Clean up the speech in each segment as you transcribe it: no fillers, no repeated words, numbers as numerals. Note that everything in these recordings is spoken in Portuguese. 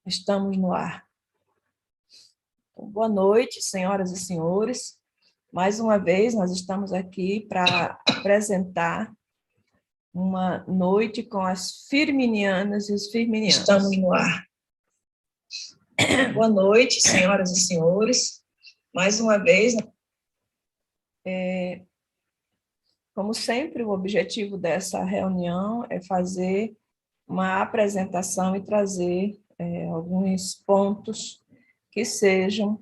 Estamos no ar. Boa noite, senhoras e senhores. Mais uma vez, nós estamos aqui para apresentar uma noite com as firminianas e os firminianos. Estamos no ar. Boa noite, senhoras e senhores. Mais uma vez, como sempre, o objetivo dessa reunião é fazer uma apresentação e trazer alguns pontos que sejam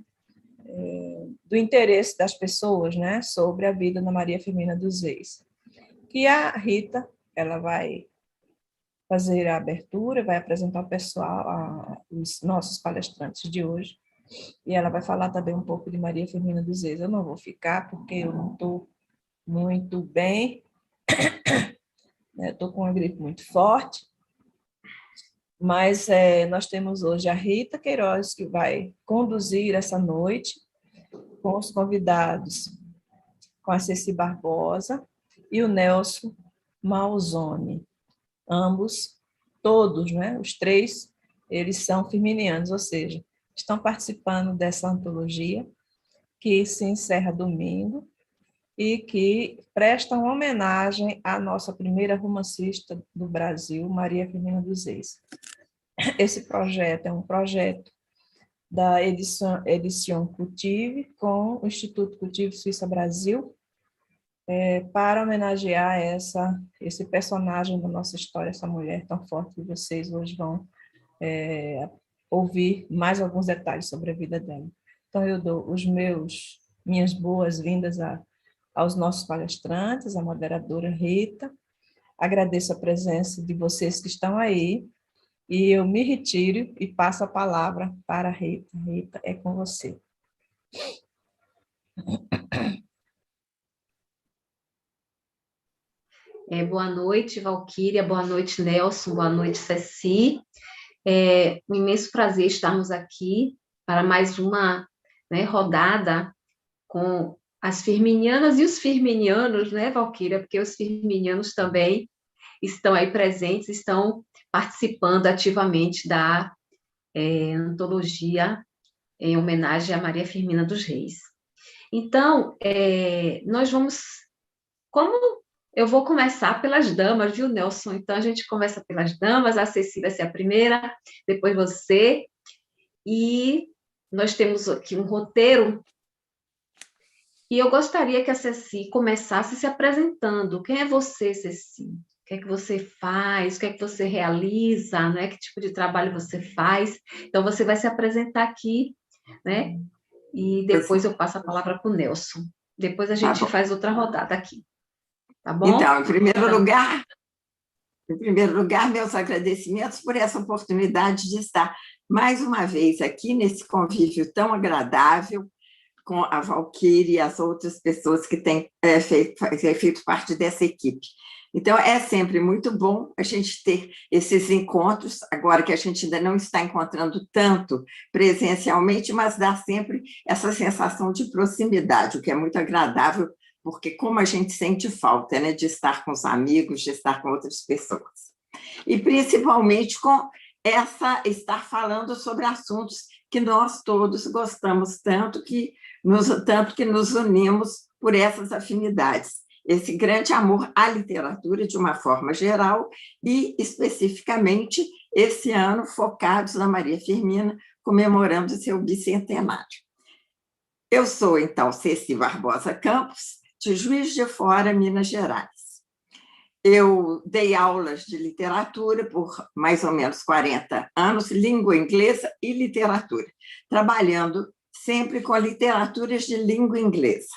do interesse das pessoas, né, sobre a vida da Maria Firmina dos Reis. E a Rita, ela vai fazer a abertura, vai apresentar o pessoal, os nossos palestrantes de hoje, e ela vai falar também um pouco de Maria Firmina dos Reis. Eu não vou ficar, porque eu não estou muito bem, estou com uma gripe muito forte, mas nós temos hoje a Rita Queiroz, que vai conduzir essa noite, com os convidados, com a Ceci Barbosa e o Nelson Malzone. Ambos, todos, né, os três, eles são firminianos, ou seja, estão participando dessa antologia, que se encerra domingo, e que presta uma homenagem à nossa primeira romancista do Brasil, Maria Firmina dos Reis. Esse projeto é um projeto da Edition Cultive, com o Instituto Cultive Suíça Brasil, para homenagear esse personagem da nossa história, essa mulher tão forte, que vocês hoje vão ouvir mais alguns detalhes sobre a vida dela. Então, eu dou minhas boas-vindas aos nossos palestrantes, a moderadora Rita, agradeço a presença de vocês que estão aí, e eu me retiro e passo a palavra para a Rita. Rita, é com você. Boa noite, Valquíria, boa noite, Nelson, boa noite, Ceci. Um imenso prazer estarmos aqui para mais uma, né, rodada com as firminianas e os firminianos, né, Valquíria, porque os firminianos também estão aí presentes, estão participando ativamente da antologia em homenagem a Maria Firmina dos Reis. Então, nós vamos, como eu vou começar pelas damas, viu, Nelson? Então, a gente começa pelas damas, a Ceci vai ser a primeira, depois você, e nós temos aqui um roteiro, e eu gostaria que a Ceci começasse se apresentando. Quem é você, Ceci? O que é que você faz? O que é que você realiza? Né? Que tipo de trabalho você faz? Então, você vai se apresentar aqui, né? E depois eu passo a palavra para o Nelson. Depois a gente faz outra rodada aqui. Tá bom? Então, em primeiro lugar, meus agradecimentos por essa oportunidade de estar mais uma vez aqui nesse convívio tão agradável com a Valquíria e as outras pessoas que têm feito parte dessa equipe. Então, é sempre muito bom a gente ter esses encontros, agora que a gente ainda não está encontrando tanto presencialmente, mas dá sempre essa sensação de proximidade, o que é muito agradável, porque como a gente sente falta, né, de estar com os amigos, de estar com outras pessoas. E principalmente com estar falando sobre assuntos que nós todos gostamos tanto que nos unimos por essas afinidades. Esse grande amor à literatura, de uma forma geral, e, especificamente, esse ano, focados na Maria Firmina, comemorando seu bicentenário. Eu sou, então, Ceci Barbosa Campos, de Juiz de Fora, Minas Gerais. Eu dei aulas de literatura por mais ou menos 40 anos, língua inglesa e literatura, trabalhando sempre com literaturas de língua inglesa.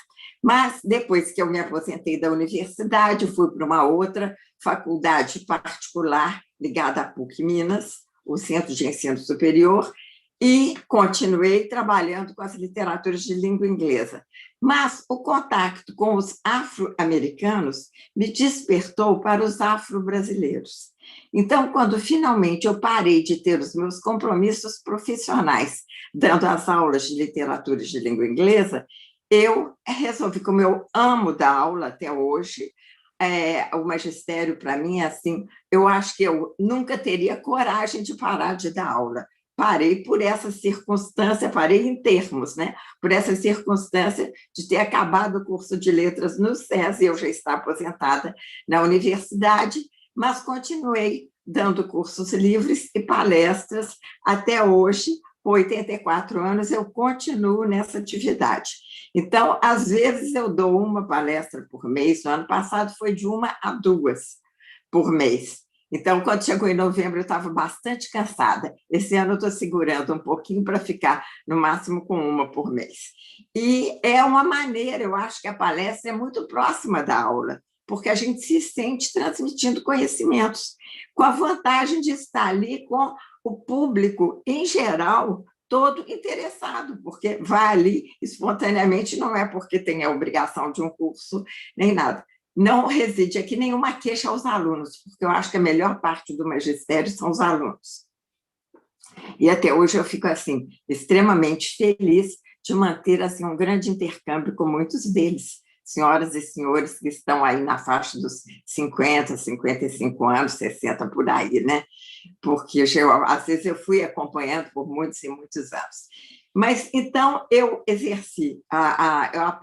Mas, depois que eu me aposentei da universidade, fui para uma outra faculdade particular ligada à PUC Minas, o Centro de Ensino Superior, e continuei trabalhando com as literaturas de língua inglesa. Mas o contato com os afro-americanos me despertou para os afro-brasileiros. Então, quando finalmente eu parei de ter os meus compromissos profissionais, dando as aulas de literaturas de língua inglesa, eu resolvi, como eu amo dar aula até hoje, o magistério, para mim, é assim, eu acho que eu nunca teria coragem de parar de dar aula, parei por essa circunstância, parei em termos, né? Por essa circunstância de ter acabado o curso de letras no SESI, eu já estava aposentada na universidade, mas continuei dando cursos livres e palestras até hoje. Com 84 anos, eu continuo nessa atividade. Então, às vezes, eu dou uma palestra por mês. No ano passado, foi de 1 a 2 por mês. Então, quando chegou em novembro, eu estava bastante cansada. Esse ano, eu estou segurando um pouquinho para ficar, no máximo, com 1 por mês. E é uma maneira, eu acho que a palestra é muito próxima da aula, porque a gente se sente transmitindo conhecimentos, com a vantagem de estar ali com o público, em geral, todo interessado, porque vai ali espontaneamente, não é porque tem a obrigação de um curso, nem nada. Não reside aqui nenhuma queixa aos alunos, porque eu acho que a melhor parte do magistério são os alunos. E até hoje eu fico, assim, extremamente feliz de manter, assim, um grande intercâmbio com muitos deles, senhoras e senhores que estão aí na faixa dos 50, 55 anos, 60, por aí, né? Porque às vezes eu fui acompanhando por muitos e muitos anos. Mas, então, eu exerci,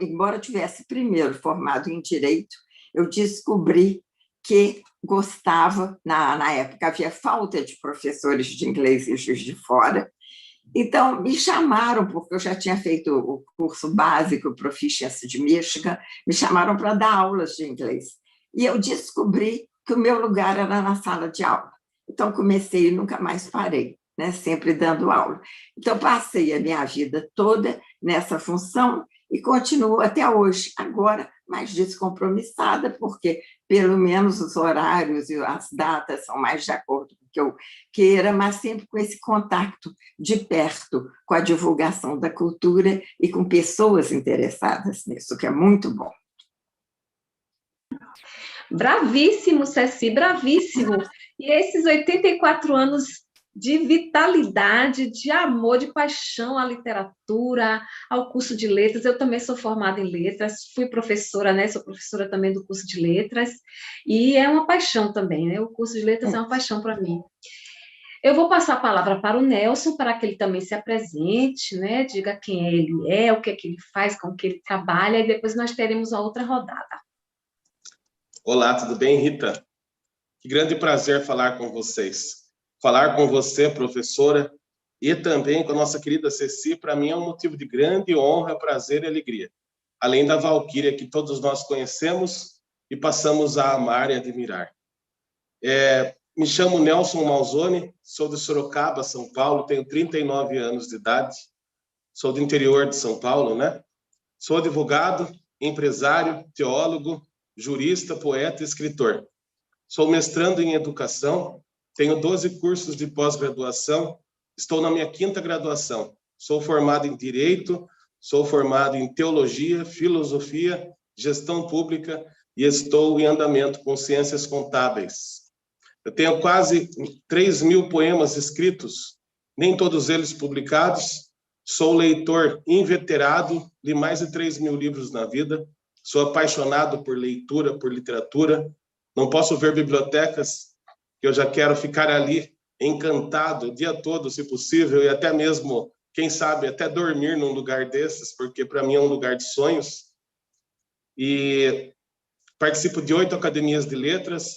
embora eu tivesse primeiro formado em Direito, eu descobri que gostava, na época havia falta de professores de inglês em Juiz de Fora, então me chamaram, porque eu já tinha feito o curso básico Proficiency de Michigan, me chamaram para dar aulas de inglês. E eu descobri que o meu lugar era na sala de aula. Então, comecei e nunca mais parei, né? Sempre dando aula. Então, passei a minha vida toda nessa função e continuo até hoje, agora mais descompromissada, porque pelo menos os horários e as datas são mais de acordo com o que eu queira, mas sempre com esse contato de perto com a divulgação da cultura e com pessoas interessadas nisso, que é muito bom. Bravíssimo, Ceci, bravíssimo. E esses 84 anos de vitalidade, de amor, de paixão à literatura, ao curso de letras. Eu também sou formada em letras, fui professora, né? Sou professora também do curso de letras, e é uma paixão também, né? O curso de letras é uma paixão para mim. Eu vou passar a palavra para o Nelson, para que ele também se apresente, né? Diga quem ele é, o que é que ele faz, com o que ele trabalha, e depois nós teremos a outra rodada. Olá, tudo bem, Rita? Que grande prazer falar com vocês. Falar com você, professora, e também com a nossa querida Ceci, para mim é um motivo de grande honra, prazer e alegria. Além da Valquíria, que todos nós conhecemos e passamos a amar e admirar. Me chamo Nelson Malzone, sou de Sorocaba, São Paulo, tenho 39 anos de idade, sou do interior de São Paulo, né? Sou advogado, empresário, teólogo, jurista, poeta e escritor. Sou mestrando em educação, tenho 12 cursos de pós-graduação, estou na minha 5ª graduação. Sou formado em Direito, sou formado em Teologia, Filosofia, Gestão Pública e estou em andamento com Ciências Contábeis. Eu tenho quase 3.000 poemas escritos, nem todos eles publicados. Sou leitor inveterado, li mais de 3.000 livros na vida. Sou apaixonado por leitura, por literatura. Não posso ver bibliotecas, que eu já quero ficar ali encantado o dia todo, se possível, e até mesmo, quem sabe, até dormir num lugar desses, porque para mim é um lugar de sonhos. E participo de 8 academias de letras,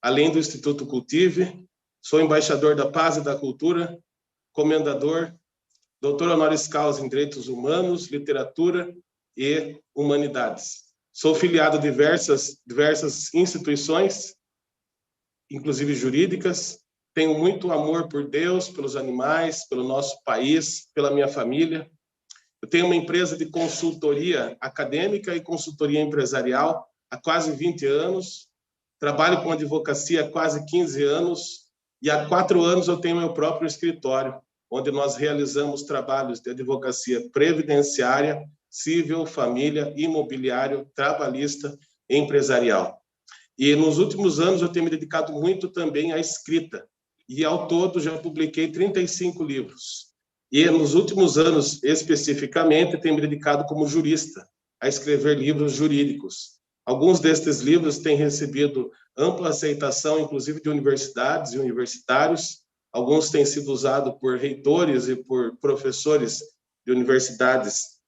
além do Instituto Cultive. Sou embaixador da Paz e da Cultura, comendador, doutor honoris causa em Direitos Humanos, Literatura e Humanidades. Sou filiado a diversas instituições, inclusive jurídicas. Tenho muito amor por Deus, pelos animais, pelo nosso país, pela minha família. Eu tenho uma empresa de consultoria acadêmica e consultoria empresarial há quase 20 anos. Trabalho com advocacia há quase 15 anos. E há 4 anos eu tenho meu próprio escritório, onde nós realizamos trabalhos de advocacia previdenciária, civil, família, imobiliário, trabalhista e empresarial. E nos últimos anos eu tenho me dedicado muito também à escrita. E ao todo já publiquei 35 livros. E nos últimos anos, especificamente, tenho me dedicado como jurista a escrever livros jurídicos. Alguns destes livros têm recebido ampla aceitação, inclusive de universidades e universitários. alguns têm sido usados por reitores e por professores de universidades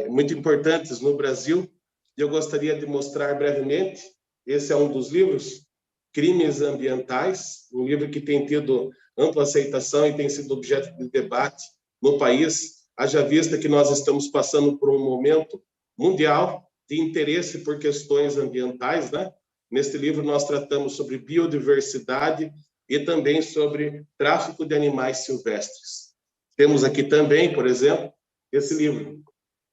muito importantes no Brasil. E eu gostaria de mostrar brevemente, esse é um dos livros, Crimes Ambientais, um livro que tem tido ampla aceitação e tem sido objeto de debate no país, haja vista que nós estamos passando por um momento mundial de interesse por questões ambientais, né? Neste livro nós tratamos sobre biodiversidade e também sobre tráfico de animais silvestres. Temos aqui também, por exemplo, esse livro,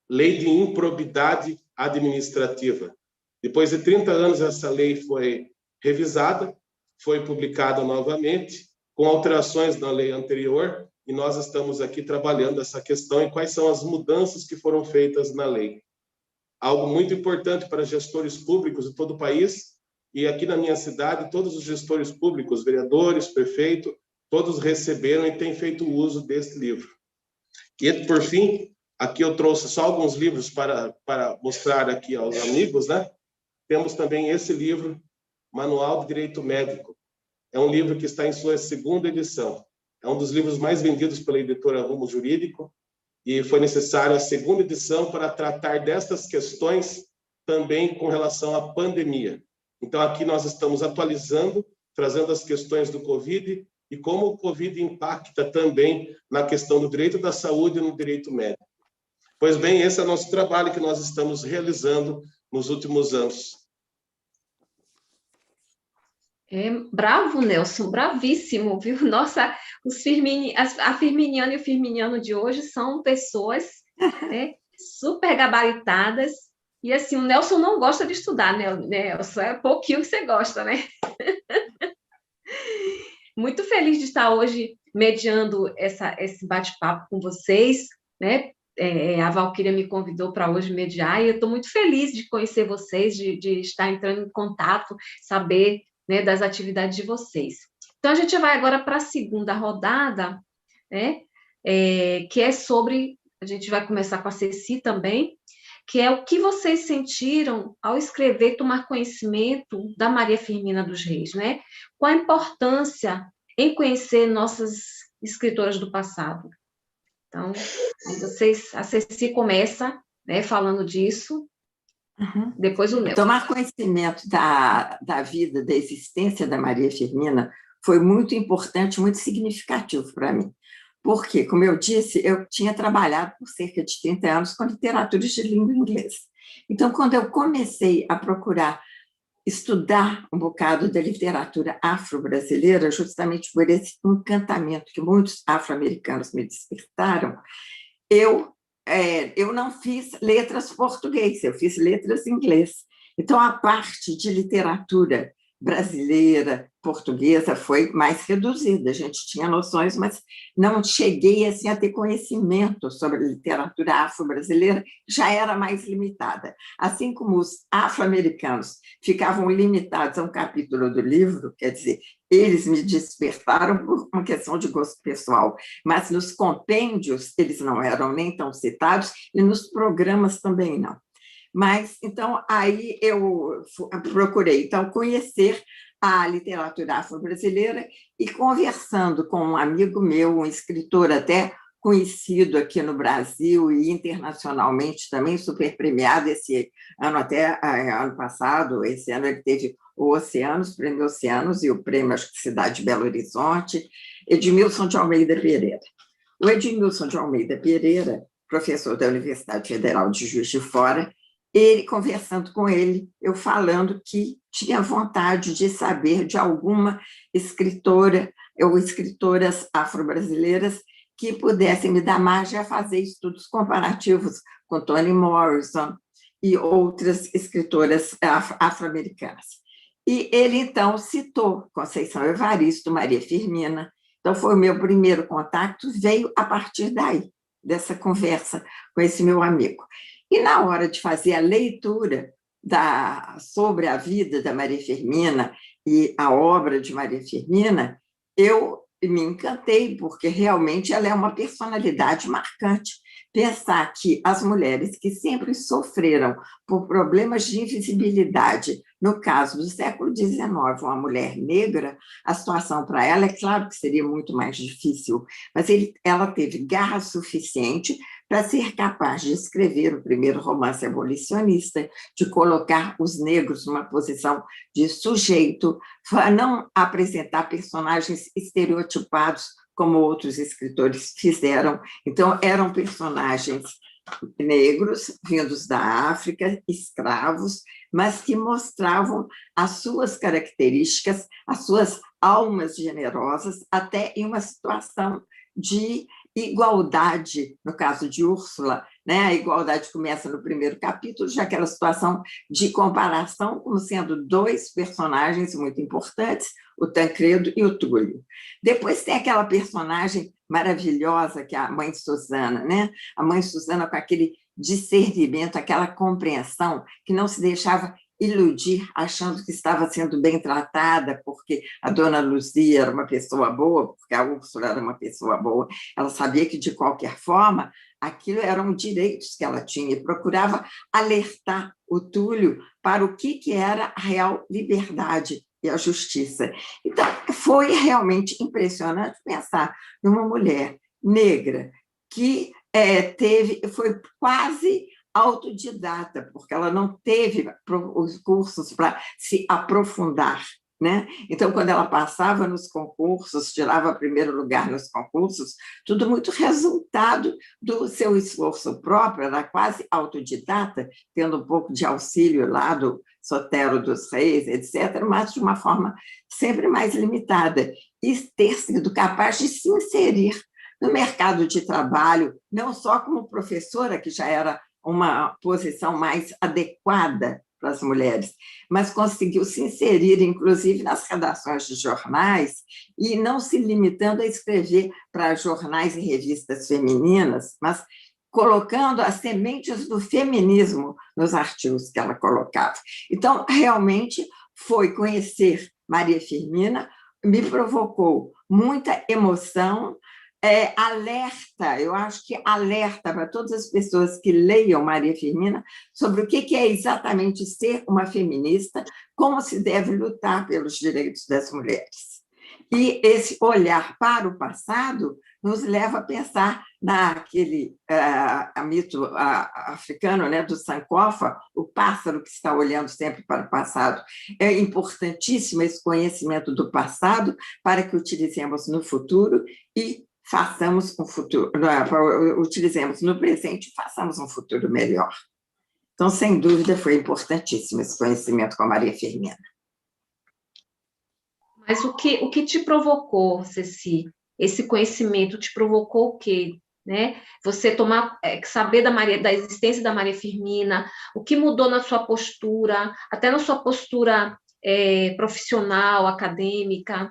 Lei de Improbidade Administrativa. Depois de 30 anos, essa lei foi revisada, foi publicada novamente, com alterações na lei anterior, e nós estamos aqui trabalhando essa questão e quais são as mudanças que foram feitas na lei. Algo muito importante para gestores públicos de todo o país, e aqui na minha cidade, todos os gestores públicos, vereadores, prefeito, todos receberam e têm feito uso deste livro. E, por fim, aqui eu trouxe só alguns livros para mostrar aqui aos amigos, né? Temos também esse livro, Manual de Direito Médico. É um livro que está em sua segunda edição. É um dos livros mais vendidos pela editora Rumo Jurídico e foi necessária a segunda edição para tratar destas questões também com relação à pandemia. Então, aqui nós estamos atualizando, trazendo as questões do Covid e como o Covid impacta também na questão do direito da saúde e no direito médico. Pois bem, esse é o nosso trabalho que nós estamos realizando nos últimos anos. Bravo, Nelson, bravíssimo, viu? Nossa, a Firminiana e o Firminiano de hoje são pessoas, né, super gabaritadas, e assim, o Nelson não gosta de estudar, né, Nelson? É pouquinho que você gosta, né? Muito feliz de estar hoje mediando esse bate-papo com vocês, né? A Valquíria me convidou para hoje mediar, e eu estou muito feliz de conhecer vocês, de estar entrando em contato, saber, né, das atividades de vocês. Então, a gente vai agora para a segunda rodada, né, que é sobre, a gente vai começar com a Ceci também, que é o que vocês sentiram ao escrever, tomar conhecimento da Maria Firmina dos Reis, né? Qual a importância em conhecer nossas escritoras do passado? Então, a Ceci começa, né, falando disso, depois o Nelson. Tomar conhecimento da vida, da existência da Maria Firmina foi muito importante, muito significativo para mim. Porque, como eu disse, eu tinha trabalhado por cerca de 30 anos com literatura de língua inglesa. Então, quando eu comecei a procurar estudar um bocado da literatura afro-brasileira, justamente por esse encantamento que muitos afro-americanos me despertaram, eu não fiz letras português, eu fiz letras inglês. Então, a parte de literatura brasileira, portuguesa, foi mais reduzida. A gente tinha noções, mas não cheguei assim, a ter conhecimento sobre a literatura afro-brasileira, já era mais limitada. Assim como os afro-americanos ficavam limitados a um capítulo do livro, quer dizer, eles me despertaram por uma questão de gosto pessoal, mas nos compêndios eles não eram nem tão citados e nos programas também não. Mas, então, aí eu procurei conhecer a literatura afro-brasileira e conversando com um amigo meu, um escritor até conhecido aqui no Brasil e internacionalmente também, super premiado esse ano, até ano passado, esse ano ele teve o Oceanos, o Prêmio Oceanos e o Prêmio, acho que Cidade de Belo Horizonte, Edmilson de Almeida Pereira. O Edmilson de Almeida Pereira, professor da Universidade Federal de Juiz de Fora, ele, conversando com ele, eu falando que tinha vontade de saber de alguma escritora ou escritoras afro-brasileiras que pudessem me dar margem a fazer estudos comparativos com Toni Morrison e outras escritoras afro-americanas. E ele, então, citou Conceição Evaristo, Maria Firmina. Então, foi o meu primeiro contato, veio a partir daí, dessa conversa com esse meu amigo. E na hora de fazer a leitura sobre a vida da Maria Firmina e a obra de Maria Firmina, eu me encantei, porque realmente ela é uma personalidade marcante. pensar que as mulheres que sempre sofreram por problemas de invisibilidade, no caso do século XIX, uma mulher negra, a situação para ela, é claro que seria muito mais difícil, mas ela teve garra suficiente para ser capaz de escrever o primeiro romance abolicionista, de colocar os negros numa posição de sujeito, não apresentar personagens estereotipados como outros escritores fizeram. Então, eram personagens negros, vindos da África, escravos, mas que mostravam as suas características, as suas almas generosas, até em uma situação de igualdade, no caso de Úrsula, né? A igualdade começa no primeiro capítulo, já aquela situação de comparação como sendo dois personagens muito importantes, o Tancredo e o Túlio. Depois tem aquela personagem maravilhosa que é a mãe Susana, né? A mãe Susana com aquele discernimento, aquela compreensão que não se deixava iludir, achando que estava sendo bem tratada, porque a dona Luzia era uma pessoa boa, porque a Úrsula era uma pessoa boa. Ela sabia que, de qualquer forma, aquilo eram direitos que ela tinha, e procurava alertar o Túlio para o que era a real liberdade e a justiça. Então, foi realmente impressionante pensar numa mulher negra que foi quase autodidata, porque ela não teve os cursos para se aprofundar, né? Então, quando ela passava nos concursos, tirava primeiro lugar nos concursos, tudo muito resultado do seu esforço próprio, era quase autodidata, tendo um pouco de auxílio lá do Sotero dos Reis, etc., mas de uma forma sempre mais limitada, e ter sido capaz de se inserir no mercado de trabalho, não só como professora, que já era uma posição mais adequada para as mulheres, mas conseguiu se inserir, inclusive, nas redações de jornais, e não se limitando a escrever para jornais e revistas femininas, mas colocando as sementes do feminismo nos artigos que ela colocava. Então, realmente, foi conhecer Maria Firmina, me provocou muita emoção, alerta, eu acho que alerta para todas as pessoas que leiam Maria Firmina sobre o que é exatamente ser uma feminista, como se deve lutar pelos direitos das mulheres. E esse olhar para o passado nos leva a pensar naquele mito africano, né, do Sankofa, o pássaro que está olhando sempre para o passado. É importantíssimo esse conhecimento do passado para que utilizemos no futuro e façamos um futuro, utilizemos no presente e façamos um futuro melhor. Então, sem dúvida, foi importantíssimo esse conhecimento com a Maria Firmina. Mas o que te provocou, Ceci? Esse conhecimento te provocou o quê? Né? Você saber da existência da Maria Firmina, o que mudou na sua postura, até na sua postura profissional, acadêmica?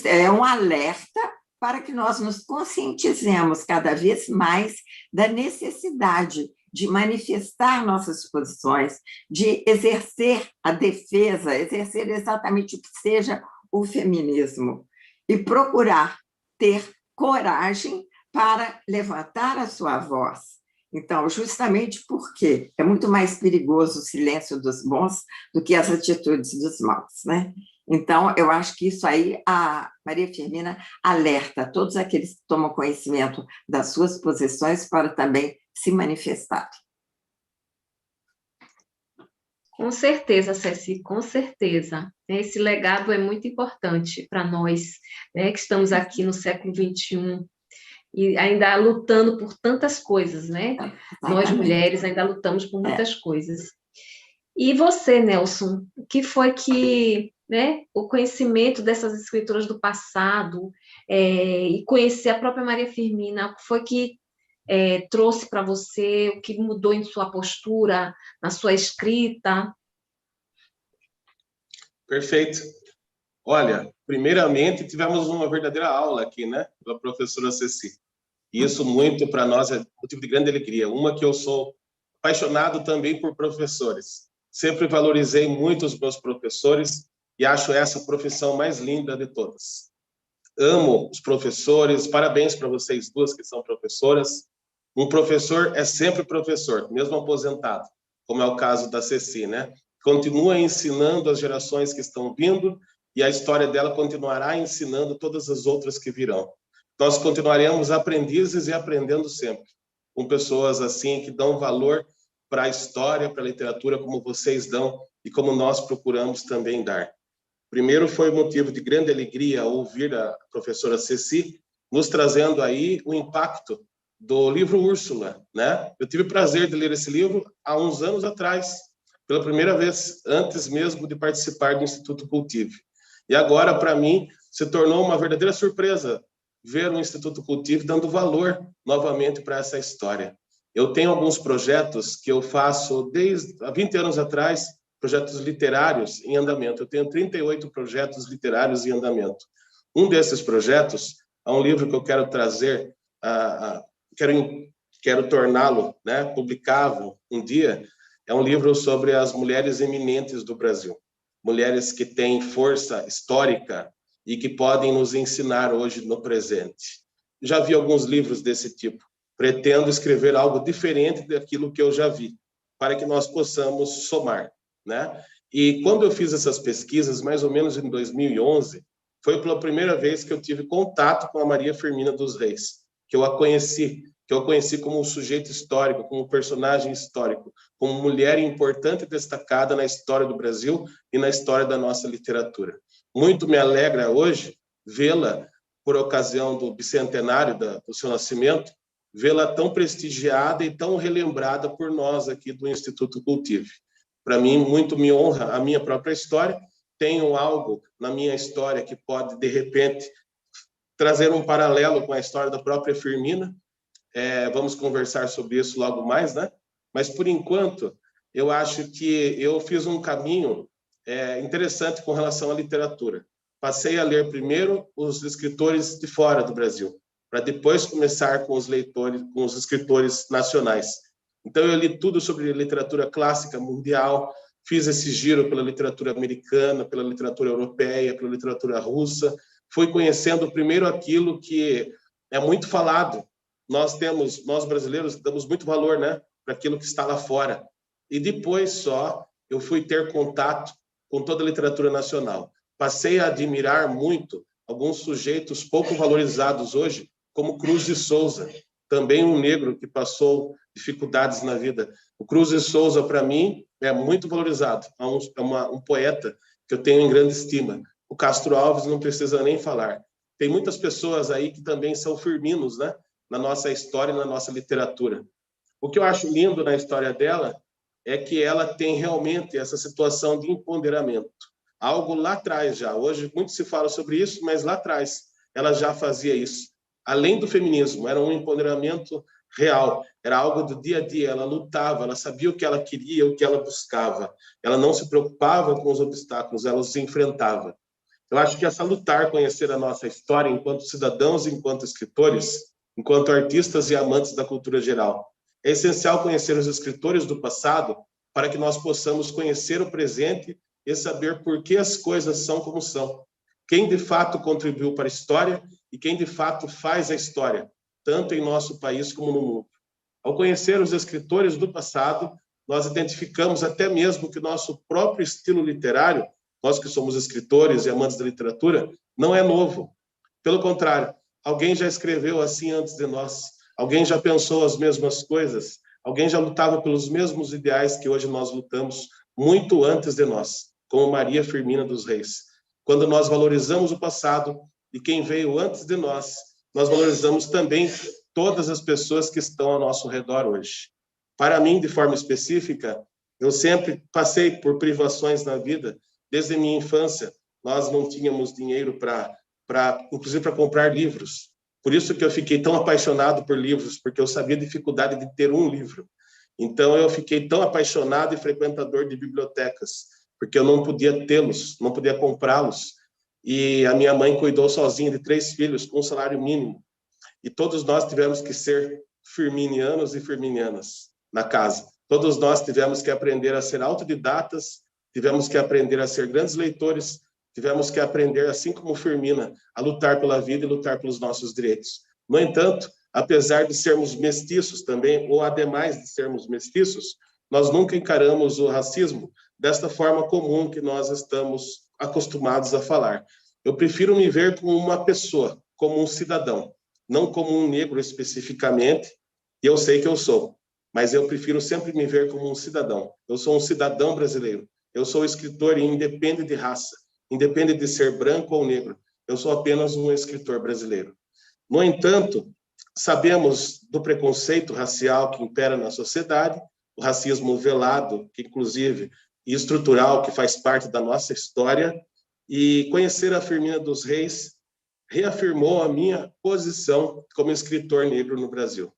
É um alerta para que nós nos conscientizemos cada vez mais da necessidade de manifestar nossas posições, de exercer a defesa, exercer exatamente o que seja o feminismo, e procurar ter coragem para levantar a sua voz. Então, justamente porque é muito mais perigoso o silêncio dos bons do que as atitudes dos maus, né? Então, eu acho que isso aí, a Maria Firmina alerta todos aqueles que tomam conhecimento das suas posições para também se manifestarem. Com certeza, Ceci, com certeza. Esse legado é muito importante para nós, né, que estamos aqui no século XXI e ainda lutando por tantas coisas, né? Nós, mulheres, ainda lutamos por muitas coisas. E você, Nelson, o que foi que, né, o conhecimento dessas escritoras do passado e conhecer a própria Maria Firmina, o que foi que trouxe para você, o que mudou em sua postura, na sua escrita? Perfeito. Olha, primeiramente, tivemos uma verdadeira aula aqui, né, da professora Ceci. E isso muito para nós é motivo de grande alegria. Uma que eu sou apaixonado também por professores. Sempre valorizei muito os meus professores e acho essa a profissão mais linda de todas. Amo os professores, parabéns para vocês duas que são professoras. Um professor é sempre professor, mesmo aposentado, como é o caso da Ceci, né? Continua ensinando as gerações que estão vindo e a história dela continuará ensinando todas as outras que virão. Nós continuaremos aprendizes e aprendendo sempre, com pessoas assim que dão valor para a história, para a literatura, como vocês dão e como nós procuramos também dar. Primeiro, foi motivo de grande alegria ouvir a professora Ceci nos trazendo aí o impacto do livro Úrsula, né? Eu tive o prazer de ler esse livro há uns anos atrás, pela primeira vez, antes mesmo de participar do Instituto Cultive. E agora, para mim, se tornou uma verdadeira surpresa ver o Instituto Cultive dando valor novamente para essa história. Eu tenho alguns projetos que eu faço desde há 20 anos atrás, projetos literários em andamento. Eu tenho 38 projetos literários em andamento. Um desses projetos é um livro que eu quero trazer, quero torná-lo, né, publicável um dia. É um livro sobre as mulheres eminentes do Brasil. Mulheres que têm força histórica e que podem nos ensinar hoje no presente. Já vi alguns livros desse tipo. Pretendo escrever algo diferente daquilo que eu já vi, para que nós possamos somar, né? E quando eu fiz essas pesquisas, mais ou menos em 2011, foi pela primeira vez que eu tive contato com a Maria Firmina dos Reis, que eu a conheci como um sujeito histórico, como um personagem histórico, como mulher importante e destacada na história do Brasil e na história da nossa literatura. Muito me alegra hoje vê-la, por ocasião do bicentenário do seu nascimento, vê-la tão prestigiada e tão relembrada por nós aqui do Instituto Cultive. Para mim, muito me honra a minha própria história. Tenho algo na minha história que pode, de repente, trazer um paralelo com a história da própria Firmina. Vamos conversar sobre isso logo mais, né? Mas, por enquanto, eu acho que eu fiz um caminho interessante com relação à literatura. Passei a ler primeiro os escritores de fora do Brasil, para depois começar com os leitores, com os escritores nacionais. Então, eu li tudo sobre literatura clássica mundial, fiz esse giro pela literatura americana, pela literatura europeia, pela literatura russa, fui conhecendo primeiro aquilo que é muito falado. Nós brasileiros, damos muito valor, né, para aquilo que está lá fora. E depois só eu fui ter contato com toda a literatura nacional. Passei a admirar muito alguns sujeitos pouco valorizados hoje, como Cruz de Souza, também um negro que passou dificuldades na vida. O Cruz de Souza, para mim, é muito valorizado. É um poeta que eu tenho em grande estima. O Castro Alves não precisa nem falar. Tem muitas pessoas aí que também são firminos, né, na nossa história e na nossa literatura. O que eu acho lindo na história dela é que ela tem realmente essa situação de empoderamento. Algo lá atrás já. Hoje muito se fala sobre isso, mas lá atrás ela já fazia isso. Além do feminismo, era um empoderamento real. Era algo do dia a dia. Ela lutava, ela sabia o que ela queria, o que ela buscava. Ela não se preocupava com os obstáculos, ela os enfrentava. Eu acho que essa lutar, conhecer a nossa história enquanto cidadãos, enquanto escritores, enquanto artistas e amantes da cultura geral. É essencial conhecer os escritores do passado para que nós possamos conhecer o presente e saber por que as coisas são como são. Quem de fato contribuiu para a história e quem de fato faz a história, tanto em nosso país como no mundo. Ao conhecer os escritores do passado, nós identificamos até mesmo que nosso próprio estilo literário, nós que somos escritores e amantes da literatura, não é novo. Pelo contrário, alguém já escreveu assim antes de nós, alguém já pensou as mesmas coisas, alguém já lutava pelos mesmos ideais que hoje nós lutamos muito antes de nós, como Maria Firmina dos Reis. Quando nós valorizamos o passado e quem veio antes de nós, nós valorizamos também todas as pessoas que estão ao nosso redor hoje. Para mim, de forma específica, eu sempre passei por privações na vida. Desde a minha infância, nós não tínhamos dinheiro inclusive para comprar livros. Por isso que eu fiquei tão apaixonado por livros, porque eu sabia a dificuldade de ter um livro. Então, eu fiquei tão apaixonado e frequentador de bibliotecas, porque eu não podia tê-los, não podia comprá-los. E a minha mãe cuidou sozinha de 3 filhos, com um salário mínimo. E todos nós tivemos que ser firminianos e firminianas na casa. Todos nós tivemos que aprender a ser autodidatas, tivemos que aprender a ser grandes leitores, tivemos que aprender, assim como Firmina, a lutar pela vida e lutar pelos nossos direitos. No entanto, apesar de sermos mestiços também, ou ademais de sermos mestiços, nós nunca encaramos o racismo desta forma comum que nós estamos acostumados a falar. Eu prefiro me ver como uma pessoa, como um cidadão, não como um negro especificamente, e eu sei que eu sou, mas eu prefiro sempre me ver como um cidadão. Eu sou um cidadão brasileiro, eu sou escritor e independe de raça, independe de ser branco ou negro, eu sou apenas um escritor brasileiro. No entanto, sabemos do preconceito racial que impera na sociedade, o racismo velado, que inclusive e estrutural, que faz parte da nossa história, e conhecer a Firmina dos Reis reafirmou a minha posição como escritor negro no Brasil.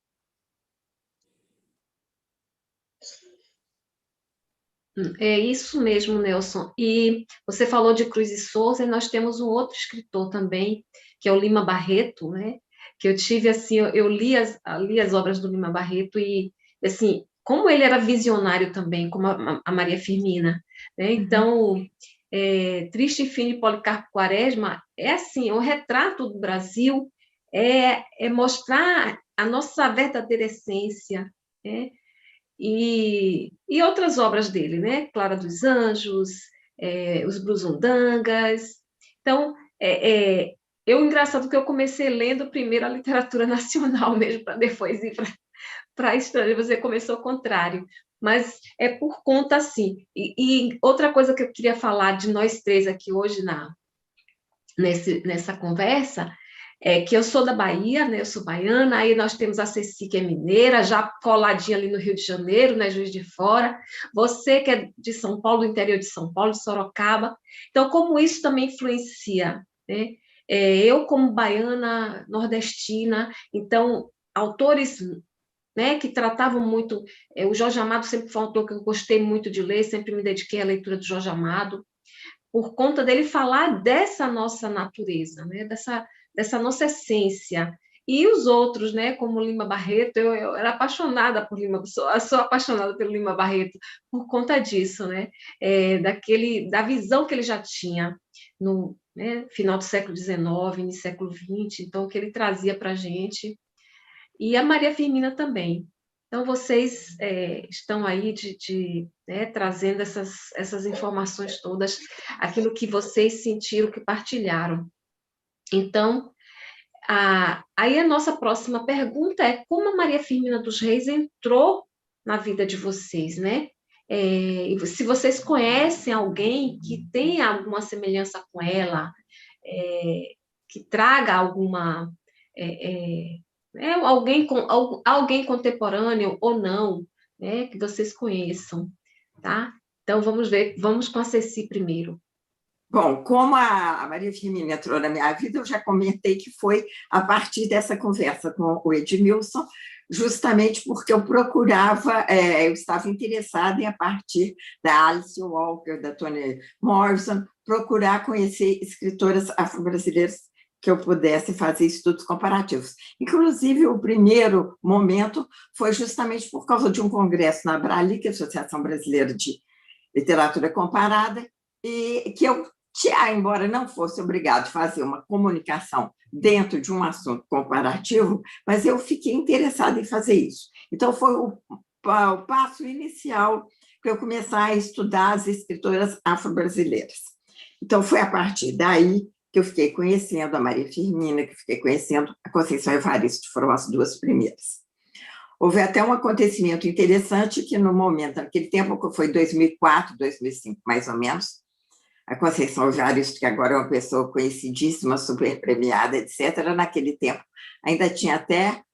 É isso mesmo, Nelson. E você falou de Cruz e Souza, e nós temos um outro escritor também, que é o Lima Barreto, né? Que eu tive, assim, eu li as obras do Lima Barreto e, assim, como ele era visionário também, como a Maria Firmina, né? Então, Triste Fim de Policarpo Quaresma é, assim, o retrato do Brasil, é mostrar a nossa verdadeira essência, né? E outras obras dele, né? Clara dos Anjos, Os Brusundangas. Então, engraçado que eu comecei lendo primeiro a literatura nacional mesmo, para depois ir para a estrangeira. Você começou ao contrário, mas é por conta, assim. E outra coisa que eu queria falar de nós três aqui hoje nessa conversa é que eu sou da Bahia, né? Eu sou baiana, aí nós temos a Ceci, que é mineira, já coladinha ali no Rio de Janeiro, né? Juiz de Fora. Você que é de São Paulo, do interior de São Paulo, de Sorocaba. Então, como isso também influencia, né? Eu, como baiana, nordestina, então, autores, né, que tratavam muito... o Jorge Amado sempre foi um autor que eu gostei muito de ler, sempre me dediquei à leitura do Jorge Amado, por conta dele falar dessa nossa natureza, né? Dessa nossa essência. E os outros, né? Como Lima Barreto, eu era apaixonada por Lima, sou apaixonada pelo Lima Barreto por conta disso, né? Da visão que ele já tinha no, né, final do século XIX, início do século XX, então, que ele trazia para a gente. E a Maria Firmina também. Então, vocês estão aí né, trazendo essas informações todas, aquilo que vocês sentiram, que partilharam. Então, aí a nossa próxima pergunta é como a Maria Firmina dos Reis entrou na vida de vocês, né? Se vocês conhecem alguém que tenha alguma semelhança com ela, que traga alguma... alguém contemporâneo ou não, né, que vocês conheçam, tá? Então, vamos com a Ceci primeiro. Bom, como a Maria Firmina entrou na minha vida, eu já comentei que foi a partir dessa conversa com o Edmilson, justamente porque eu procurava, eu estava interessada em, a partir da Alice Walker, da Toni Morrison, procurar conhecer escritoras afro-brasileiras que eu pudesse fazer estudos comparativos. Inclusive, o primeiro momento foi justamente por causa de um congresso na Abrali, que é a Associação Brasileira de Literatura Comparada, e que eu, embora não fosse obrigado a fazer uma comunicação dentro de um assunto comparativo, mas eu fiquei interessada em fazer isso. Então, foi o passo inicial para eu começar a estudar as escritoras afro-brasileiras. Então, foi a partir daí que eu fiquei conhecendo a Maria Firmina, que fiquei conhecendo a Conceição Evaristo, foram as duas primeiras. Houve até um acontecimento interessante que, no momento, naquele tempo, que foi 2004, 2005, mais ou menos, a Conceição Evaristo, que agora é uma pessoa conhecidíssima, super premiada, etc., naquele tempo ainda tinha até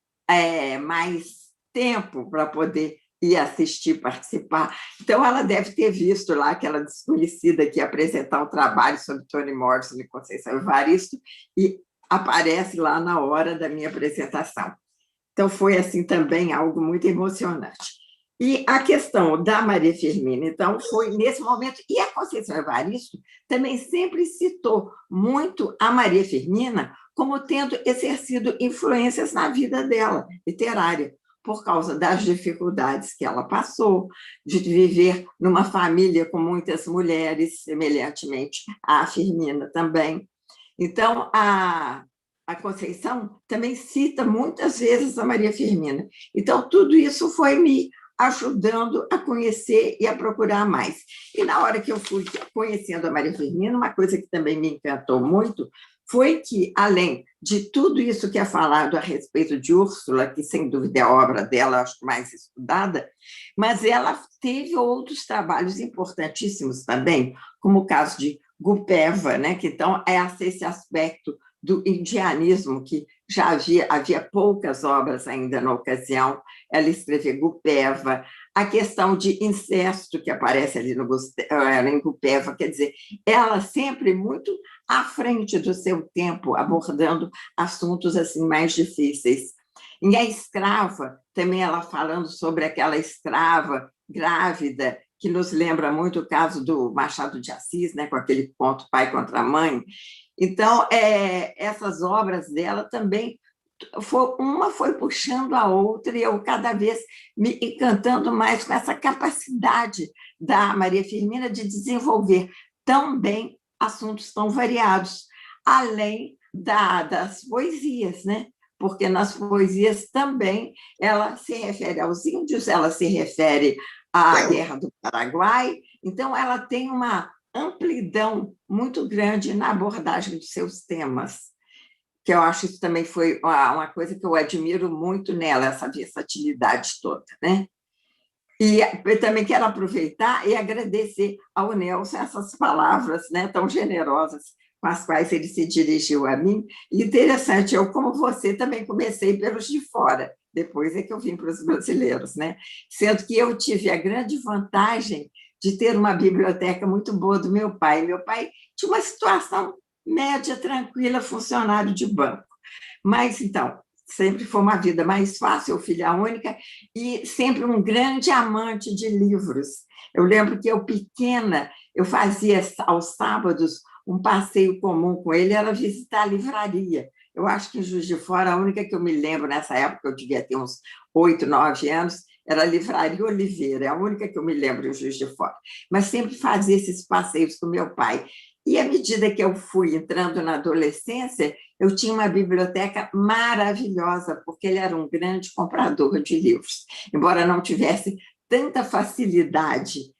mais tempo para poder ir assistir, participar. Então, ela deve ter visto lá aquela desconhecida que ia apresentar um trabalho sobre Toni Morrison e Conceição Evaristo, e aparece lá na hora da minha apresentação. Então, foi assim também algo muito emocionante. E a questão da Maria Firmina, então, foi nesse momento, e a Conceição Evaristo também sempre citou muito a Maria Firmina como tendo exercido influências na vida dela, literária, por causa das dificuldades que ela passou, de viver numa família com muitas mulheres, semelhantemente à Firmina também. Então, a Conceição também cita muitas vezes a Maria Firmina. Então, tudo isso foi me ajudando a conhecer e a procurar mais. E na hora que eu fui conhecendo a Maria Firmina, uma coisa que também me encantou muito foi que, além de tudo isso que é falado a respeito de Úrsula, que sem dúvida é a obra dela, acho que mais estudada, mas ela teve outros trabalhos importantíssimos também, como o caso de Gupeva, né? Que então é esse aspecto do indianismo, que já havia poucas obras ainda na ocasião, ela escreveu Gupeva, a questão de incesto que aparece ali em Gupeva, quer dizer, ela sempre muito à frente do seu tempo, abordando assuntos assim mais difíceis. E a escrava, também ela falando sobre aquela escrava grávida, que nos lembra muito o caso do Machado de Assis, né, com aquele conto Pai contra a Mãe. Então, essas obras dela também, uma foi puxando a outra, e eu cada vez me encantando mais com essa capacidade da Maria Firmina de desenvolver tão bem assuntos tão variados, além das poesias, né? Porque nas poesias também ela se refere aos índios, ela se refere à Guerra do Paraguai, então ela tem uma amplidão muito grande na abordagem dos seus temas, que eu acho que isso também foi uma coisa que eu admiro muito nela, essa versatilidade toda, né? E eu também quero aproveitar e agradecer ao Nelson essas palavras, né, tão generosas com as quais ele se dirigiu a mim. E interessante, eu, como você, também comecei pelos de fora, depois é que eu vim para os brasileiros, né? Sendo que eu tive a grande vantagem de ter uma biblioteca muito boa do meu pai. Meu pai tinha uma situação média, tranquila, funcionário de banco. Mas, então, sempre foi uma vida mais fácil, eu filha única, e sempre um grande amante de livros. Eu lembro que eu, pequena, eu fazia aos sábados um passeio comum com ele, era visitar a livraria. Eu acho que em Juiz de Fora, a única que eu me lembro nessa época, eu devia ter uns 8, 9 anos, era a Livraria Oliveira, é a única que eu me lembro em Juiz de Fora. Mas sempre fazia esses passeios com meu pai. E à medida que eu fui entrando na adolescência, eu tinha uma biblioteca maravilhosa, porque ele era um grande comprador de livros. Embora não tivesse tanta facilidade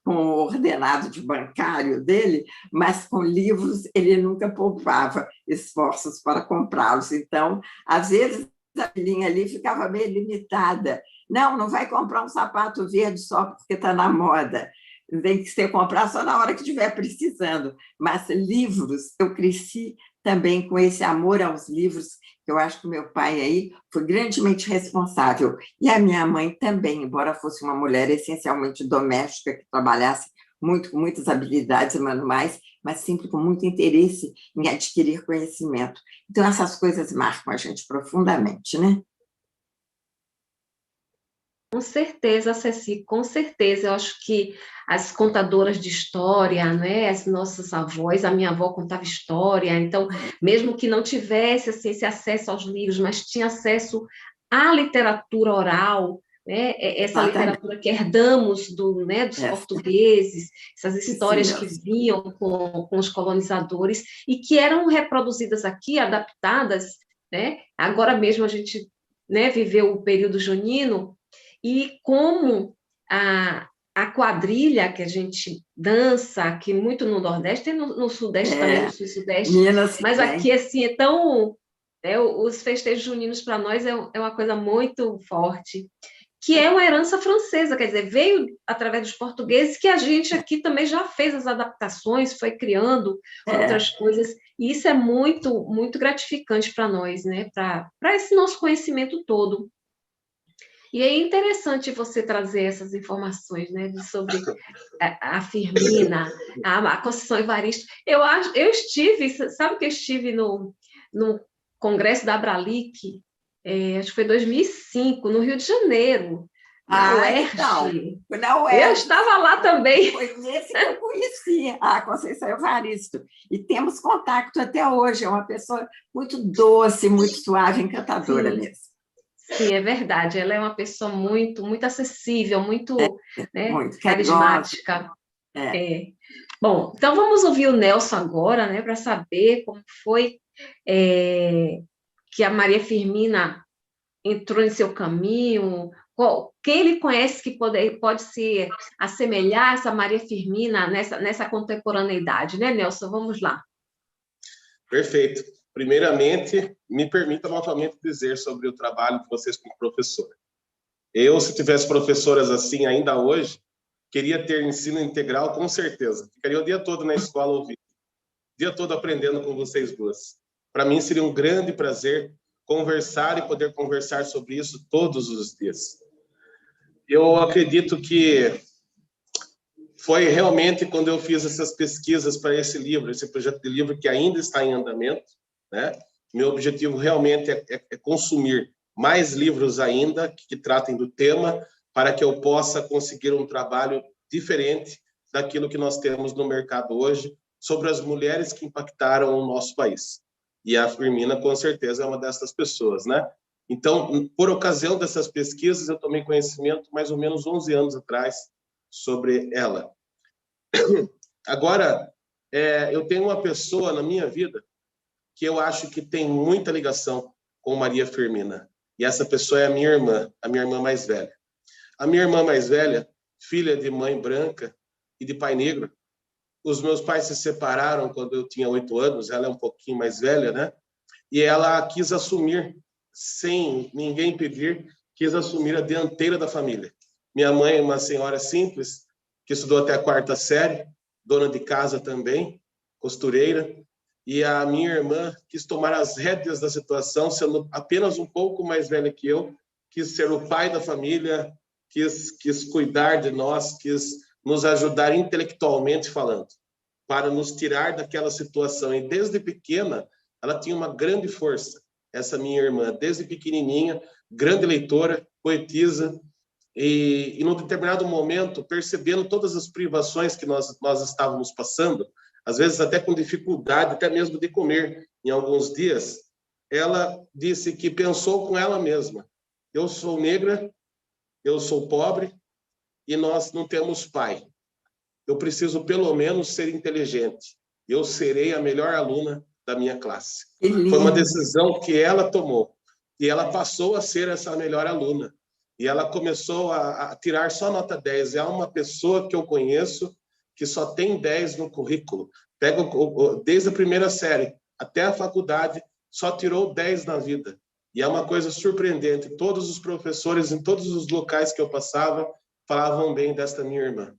com o ordenado de bancário dele, mas com livros ele nunca poupava esforços para comprá-los. Então, às vezes, a linha ali ficava meio limitada. Não vai comprar um sapato verde só porque está na moda. Tem que ser comprar só na hora que estiver precisando. Mas livros, eu cresci também com esse amor aos livros, que eu acho que o meu pai aí foi grandemente responsável. E a minha mãe também, embora fosse uma mulher essencialmente doméstica, que trabalhasse muito, com muitas habilidades manuais, mas sempre com muito interesse em adquirir conhecimento. Então, essas coisas marcam a gente profundamente, né? Com certeza, Ceci, com certeza. Eu acho que as contadoras de história, né, as nossas avós, a minha avó contava história, então, mesmo que não tivesse assim, esse acesso aos livros, mas tinha acesso à literatura oral, né, essa literatura que herdamos dos portugueses, essas histórias que vinham com os colonizadores e que eram reproduzidas aqui, adaptadas, né? Agora mesmo a gente, né, viveu o período junino, e como a quadrilha que a gente dança aqui muito no Nordeste, tem no Sudeste também, no Sul e Sudeste, Minas, mas aqui, assim, é tão... os festejos juninos, para nós, é uma coisa muito forte, que é uma herança francesa, quer dizer, veio através dos portugueses, que a gente aqui também já fez as adaptações, foi criando outras coisas, e isso é muito, muito gratificante para nós, né? Para esse nosso conhecimento todo. E é interessante você trazer essas informações, né, sobre a Firmina, a Conceição Evaristo. Eu estive, sabe que eu estive no Congresso da Abralic, acho que foi 2005, no Rio de Janeiro, na UERJ. Então, na UERJ. Eu estava lá também. Foi esse que eu conheci, a Conceição Evaristo. E temos contato até hoje, é uma pessoa muito doce, muito suave, encantadora mesmo. Sim, é verdade. Ela é uma pessoa muito, muito acessível, muito, muito carismática. Bom, então vamos ouvir o Nelson agora, né, para saber como foi que a Maria Firmina entrou em seu caminho? Quem ele conhece que pode se assemelhar a essa Maria Firmina nessa contemporaneidade, né, Nelson? Vamos lá. Perfeito. Primeiramente, me permita novamente dizer sobre o trabalho de vocês como professora. Eu, se tivesse professoras assim ainda hoje, queria ter ensino integral, com certeza. Ficaria o dia todo na escola ouvindo, o dia todo aprendendo com vocês duas. Para mim, seria um grande prazer conversar e poder conversar sobre isso todos os dias. Eu acredito que foi realmente quando eu fiz essas pesquisas para esse livro, esse projeto de livro que ainda está em andamento, né? Meu objetivo realmente é consumir mais livros ainda que tratem do tema, para que eu possa conseguir um trabalho diferente daquilo que nós temos no mercado hoje, sobre as mulheres que impactaram o nosso país. E a Firmina, com certeza, é uma dessas pessoas, né? Então, por ocasião dessas pesquisas, eu tomei conhecimento mais ou menos 11 anos atrás sobre ela. Agora, eu tenho uma pessoa na minha vida que eu acho que tem muita ligação com Maria Firmina. E essa pessoa é a minha irmã mais velha. A minha irmã mais velha, filha de mãe branca e de pai negro, os meus pais se separaram quando eu tinha 8 anos, ela é um pouquinho mais velha, né? E ela quis assumir, sem ninguém pedir, quis assumir a dianteira da família. Minha mãe é uma senhora simples, que estudou até a 4ª série, dona de casa também, costureira, e a minha irmã quis tomar as rédeas da situação, sendo apenas um pouco mais velha que eu, quis ser o pai da família, quis cuidar de nós, quis nos ajudar intelectualmente falando, para nos tirar daquela situação. E desde pequena, ela tinha uma grande força, essa minha irmã, desde pequenininha, grande leitora, poetisa, e num determinado momento, percebendo todas as privações que nós estávamos passando, às vezes até com dificuldade, até mesmo de comer em alguns dias, ela disse que pensou com ela mesma: eu sou negra, eu sou pobre e nós não temos pai. Eu preciso pelo menos ser inteligente. Eu serei a melhor aluna da minha classe. Foi uma decisão que ela tomou e ela passou a ser essa melhor aluna. E ela começou a tirar só nota 10. É uma pessoa que eu conheço que só tem 10 no currículo. Pega desde a 1ª série até a faculdade, só tirou 10 na vida. E é uma coisa surpreendente. Todos os professores, em todos os locais que eu passava, falavam bem desta minha irmã.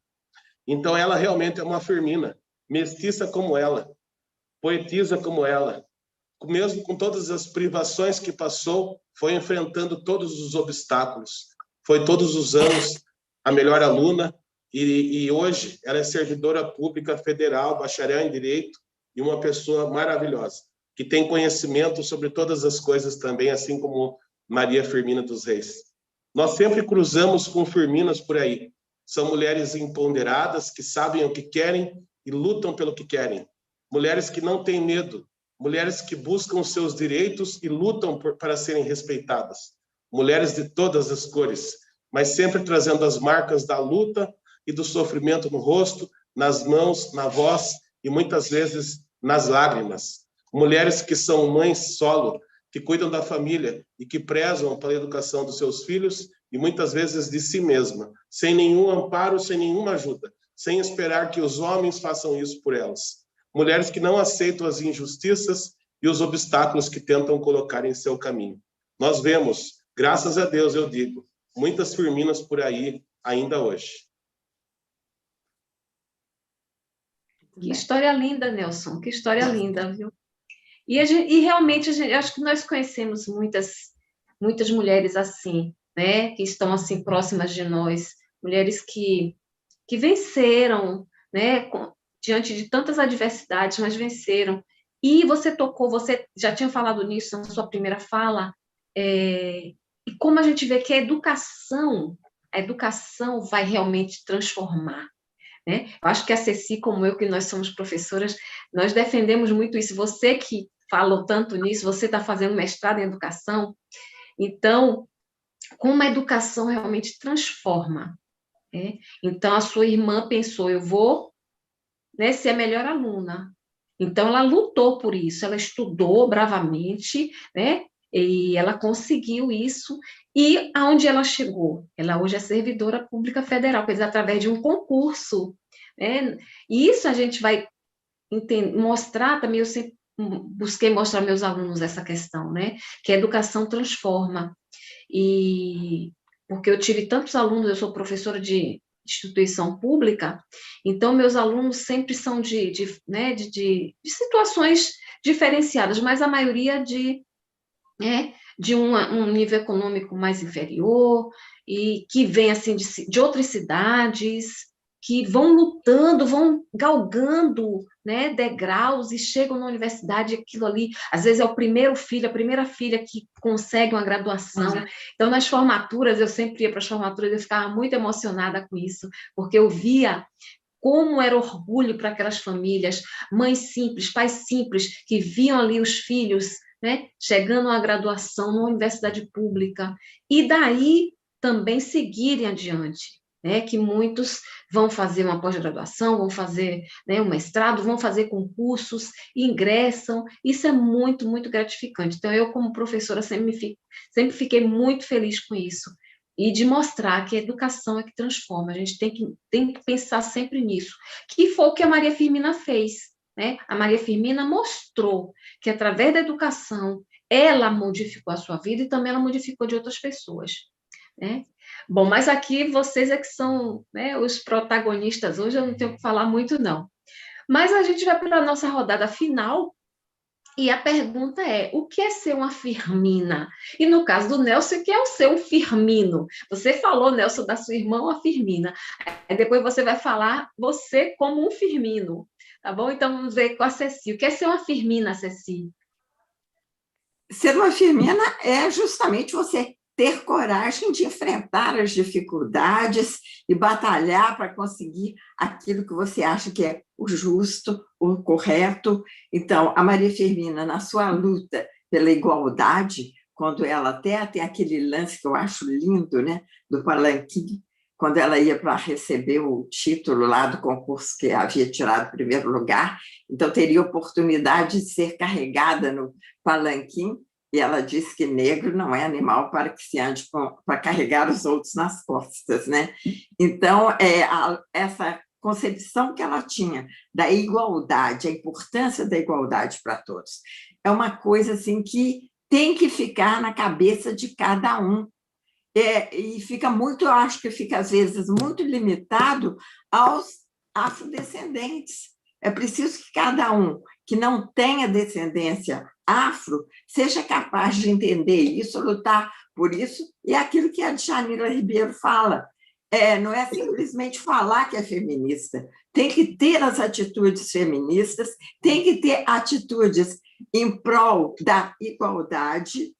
Então, ela realmente é uma Firmina, mestiça como ela, poetisa como ela. Mesmo com todas as privações que passou, foi enfrentando todos os obstáculos. Foi todos os anos a melhor aluna e hoje ela é servidora pública federal, bacharel em Direito e uma pessoa maravilhosa, que tem conhecimento sobre todas as coisas também, assim como Maria Firmina dos Reis. Nós sempre cruzamos com Firminas por aí. São mulheres empoderadas, que sabem o que querem e lutam pelo que querem. Mulheres que não têm medo. Mulheres que buscam os seus direitos e lutam para serem respeitadas. Mulheres de todas as cores, mas sempre trazendo as marcas da luta e do sofrimento no rosto, nas mãos, na voz e muitas vezes nas lágrimas. Mulheres que são mães solo, que cuidam da família e que prezam pela educação dos seus filhos e muitas vezes de si mesma, sem nenhum amparo, sem nenhuma ajuda, sem esperar que os homens façam isso por elas. Mulheres que não aceitam as injustiças e os obstáculos que tentam colocar em seu caminho. Nós vemos, graças a Deus, eu digo, muitas Firminas por aí ainda hoje. Que história linda, Nelson, que história linda, viu? E realmente, eu acho que nós conhecemos muitas mulheres assim, né? Que estão assim próximas de nós, mulheres que venceram, né? Diante de tantas adversidades, mas venceram. E você já tinha falado nisso na sua primeira fala, e como a gente vê que a educação vai realmente transformar, né? Eu acho que a Ceci, como eu, que nós somos professoras, nós defendemos muito isso. Você que falou tanto nisso, você está fazendo mestrado em educação, então, como a educação realmente transforma, né? Então, a sua irmã pensou, eu vou, né, ser a melhor aluna. Então, ela lutou por isso, ela estudou bravamente, né? E ela conseguiu isso. E aonde ela chegou? Ela hoje é servidora pública federal, quer dizer, através de um concurso, né? E isso a gente vai mostrar também, eu sempre busquei mostrar aos meus alunos essa questão, né? Que a educação transforma. E porque eu tive tantos alunos, eu sou professora de instituição pública, então meus alunos sempre são né, de situações diferenciadas, mas a maioria de um nível econômico mais inferior, e que vem assim de outras cidades, que vão lutando, vão galgando, né, degraus e chegam na universidade, aquilo ali, às vezes é o primeiro filho, a primeira filha que consegue uma graduação. Então, nas formaturas, eu sempre ia para as formaturas, eu ficava muito emocionada com isso, porque eu via como era orgulho para aquelas famílias, mães simples, pais simples, que viam ali os filhos, né, chegando à graduação numa universidade pública, e daí também seguirem adiante, né, que muitos vão fazer uma pós-graduação, vão fazer, né, um mestrado, vão fazer concursos, ingressam, isso é muito, muito gratificante. Então, eu, como professora, sempre fiquei muito feliz com isso, e de mostrar que a educação é que transforma, a gente tem que pensar sempre nisso, que foi o que a Maria Firmina fez, né? A Maria Firmina mostrou que, através da educação, ela modificou a sua vida e também ela modificou de outras pessoas, né? Bom, mas aqui vocês é que são, né, os protagonistas hoje, eu não tenho que falar muito, não. Mas a gente vai para a nossa rodada final, e a pergunta é, o que é ser uma Firmina? E no caso do Nelson, o que é ser um Firmino? Você falou, Nelson, da sua irmã, uma Firmina. Aí depois você vai falar você como um Firmino, tá bom? Então vamos ver com a Ceci. O que é ser uma Firmina, Ceci? Ser uma Firmina é justamente você ter coragem de enfrentar as dificuldades e batalhar para conseguir aquilo que você acha que é o justo, o correto. Então, a Maria Firmina, na sua luta pela igualdade, quando ela até tem aquele lance que eu acho lindo, né, do palanquim, quando ela ia para receber o título lá do concurso que havia tirado o primeiro lugar, então teria oportunidade de ser carregada no palanquim, e ela disse que negro não é animal para que se ande para carregar os outros nas costas, né? Então, essa concepção que ela tinha da igualdade, a importância da igualdade para todos, é uma coisa assim que tem que ficar na cabeça de cada um. E fica muito, eu acho que fica às vezes muito limitado aos afrodescendentes. É preciso que cada um que não tenha descendência afro seja capaz de entender isso, lutar por isso, e aquilo que a Djanila Ribeiro fala, não é simplesmente falar que é feminista, tem que ter as atitudes feministas, tem que ter atitudes em prol da igualdade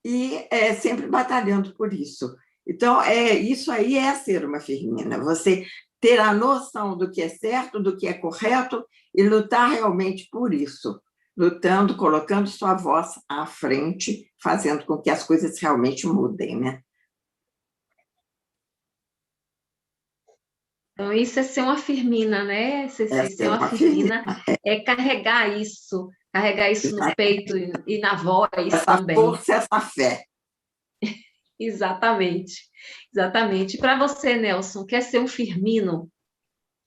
e sempre batalhando por isso. Então, isso aí é ser uma Firmina, você ter a noção do que é certo, do que é correto e lutar realmente por isso, lutando, colocando sua voz à frente, fazendo com que as coisas realmente mudem, né? Então, isso é ser uma Firmina, né, Ceci? Ser uma Firmina é carregar isso no peito e na voz essa também. Força, essa fé. Exatamente, exatamente. Para você, Nelson, quer ser um Firmino?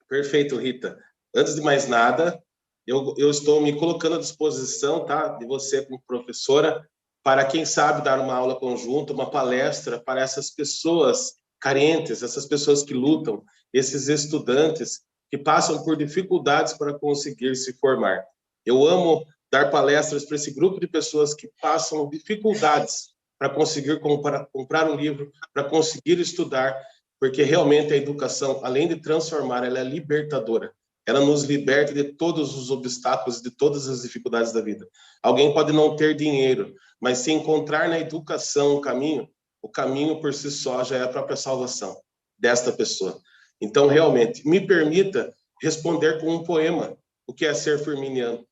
Perfeito, Rita. Antes de mais nada, eu estou me colocando à disposição, tá, de você como professora, para, quem sabe, dar uma aula conjunta, uma palestra para essas pessoas carentes, essas pessoas que lutam, esses estudantes que passam por dificuldades para conseguir se formar. Eu amo dar palestras para esse grupo de pessoas que passam dificuldades para conseguir comprar um livro, para conseguir estudar, porque realmente a educação, além de transformar, ela é libertadora. Ela nos liberta de todos os obstáculos, de todas as dificuldades da vida. Alguém pode não ter dinheiro, mas se encontrar na educação o caminho por si só já é a própria salvação desta pessoa. Então, realmente, me permita responder com um poema o que é ser firminiano.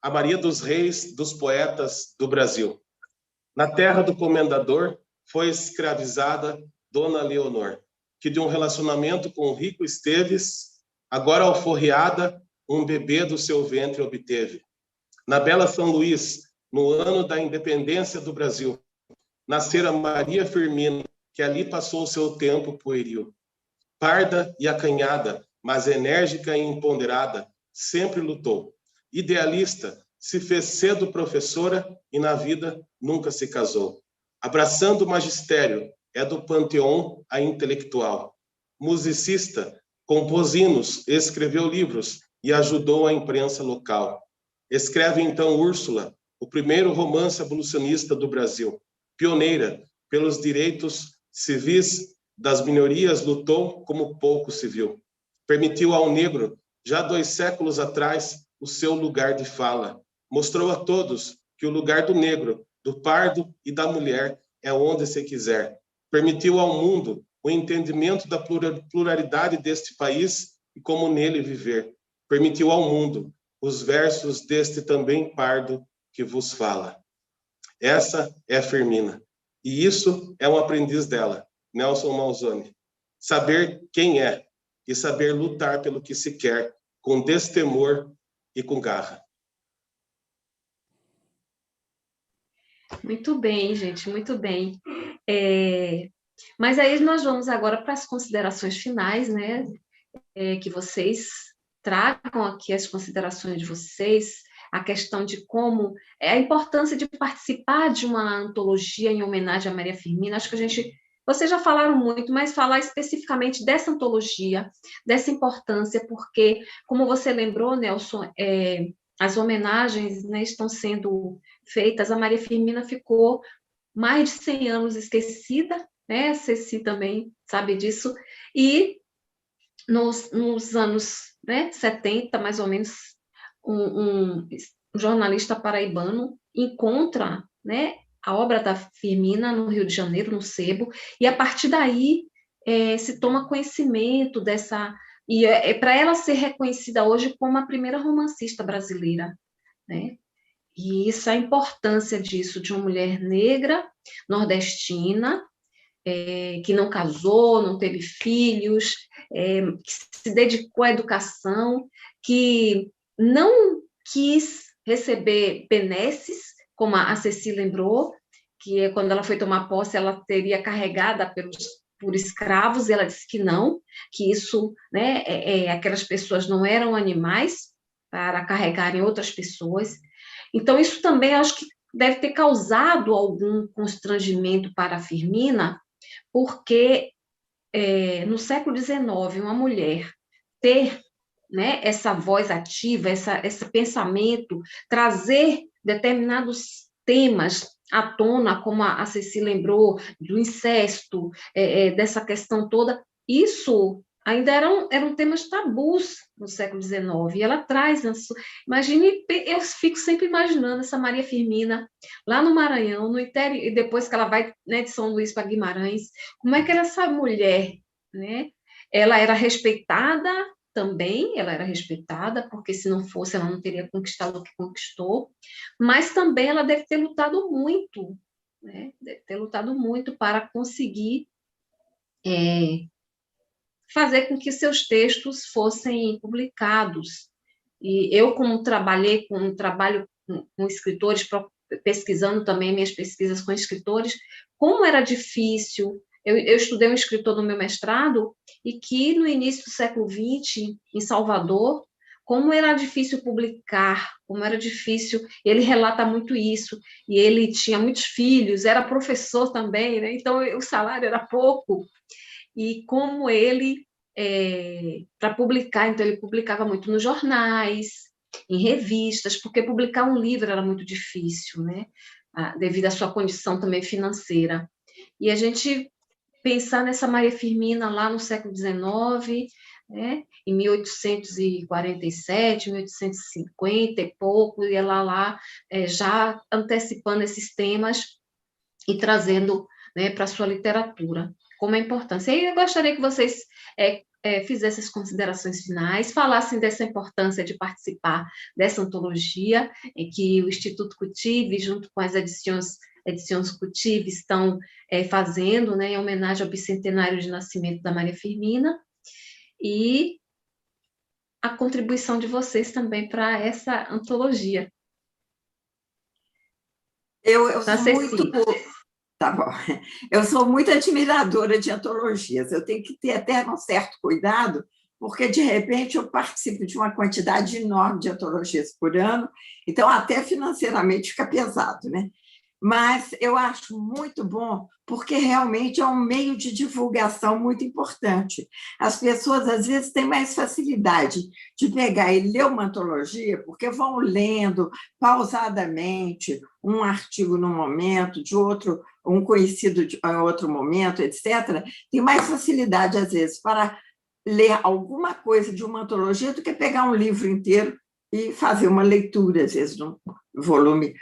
A Maria dos Reis, dos poetas do Brasil. Na terra do comendador foi escravizada Dona Leonor, que de um relacionamento com o rico Esteves, agora alforriada, um bebê do seu ventre obteve. Na bela São Luís, no ano da independência do Brasil, nascera Maria Firmina, que ali passou o seu tempo pueril. Parda e acanhada, mas enérgica e empoderada, sempre lutou. Idealista, se fez cedo professora e na vida nunca se casou. Abraçando o magistério, é do panteão a intelectual. Musicista, compôs hinos, escreveu livros e ajudou a imprensa local. Escreve então Úrsula, o primeiro romance abolicionista do Brasil. Pioneira, pelos direitos civis das minorias, lutou como pouco se viu. Permitiu ao negro, já 2 séculos atrás, o seu lugar de fala. Mostrou a todos que o lugar do negro, do pardo e da mulher é onde se quiser. Permitiu ao mundo o entendimento da pluralidade deste país e como nele viver. Permitiu ao mundo os versos deste também pardo que vos fala. Essa é a Firmina. E isso é um aprendiz dela, Nelson Manzoni. Saber quem é e saber lutar pelo que se quer, com destemor e com garra. Muito bem, gente, muito bem. Mas aí nós vamos agora para as considerações finais, né? Que vocês tragam aqui as considerações de vocês, a questão de como é a importância de participar de uma antologia em homenagem a Maria Firmina. Acho que vocês já falaram muito, mas falar especificamente dessa antologia, dessa importância, porque, como você lembrou, Nelson, as homenagens, né, estão sendo feitas. A Maria Firmina ficou mais de 100 anos esquecida, né? A Ceci também sabe disso, e nos anos, né, 70, mais ou menos, um jornalista paraibano encontra, né, a obra da Firmina no Rio de Janeiro, no Sebo, e a partir daí se toma conhecimento dessa... E para ela ser reconhecida hoje como a primeira romancista brasileira, né? E isso, a importância disso, de uma mulher negra, nordestina, que não casou, não teve filhos, que se dedicou à educação, que não quis receber benesses, como a Ceci lembrou, que quando ela foi tomar posse, ela teria carregada por escravos, e ela disse que não, que isso, né, aquelas pessoas não eram animais para carregarem outras pessoas. Então, isso também acho que deve ter causado algum constrangimento para a Firmina, porque no século XIX, uma mulher ter, né, essa voz ativa, esse pensamento, trazer determinados temas à tona, como a Ceci lembrou, do incesto, dessa questão toda, isso ainda eram temas tabus no século XIX, e ela traz, imagine, eu fico sempre imaginando essa Maria Firmina, lá no Maranhão, no interior, e depois que ela vai, né, de São Luís para Guimarães, como é que era essa mulher, né? Ela era respeitada também, ela era respeitada, porque se não fosse, ela não teria conquistado o que conquistou, mas também ela deve ter lutado muito, né? Deve ter lutado muito para conseguir fazer com que seus textos fossem publicados. E eu, como trabalho com escritores, pesquisando também minhas pesquisas com escritores, como era difícil. Eu estudei um escritor no meu mestrado, e que no início do século XX, em Salvador, como era difícil publicar, como era difícil, ele relata muito isso, e ele tinha muitos filhos, era professor também, né? Então o salário era pouco, e como ele, para publicar, então ele publicava muito nos jornais, em revistas, porque publicar um livro era muito difícil, né? Devido à sua condição também financeira. E a gente pensar nessa Maria Firmina lá no século XIX, né? Em 1847, 1850 e pouco, e ela lá já antecipando esses temas e trazendo, né, para a sua literatura, como é importância. E eu gostaria que vocês fizessem as considerações finais, falassem dessa importância de participar dessa antologia, que o Instituto Cultive, junto com as edições Cultive, estão fazendo, né, em homenagem ao bicentenário de nascimento da Maria Firmina, e a contribuição de vocês também para essa antologia. Eu sou muito... Tá bom. Eu sou muito admiradora de antologias. Eu tenho que ter até um certo cuidado, porque, de repente, eu participo de uma quantidade enorme de antologias por ano, então, até financeiramente fica pesado, né? Mas eu acho muito bom, porque realmente é um meio de divulgação muito importante. As pessoas, às vezes, têm mais facilidade de pegar e ler uma antologia, porque vão lendo pausadamente um artigo num momento, de outro, um conhecido em outro momento, etc. Tem mais facilidade, às vezes, para ler alguma coisa de uma antologia do que pegar um livro inteiro e fazer uma leitura, às vezes, num volume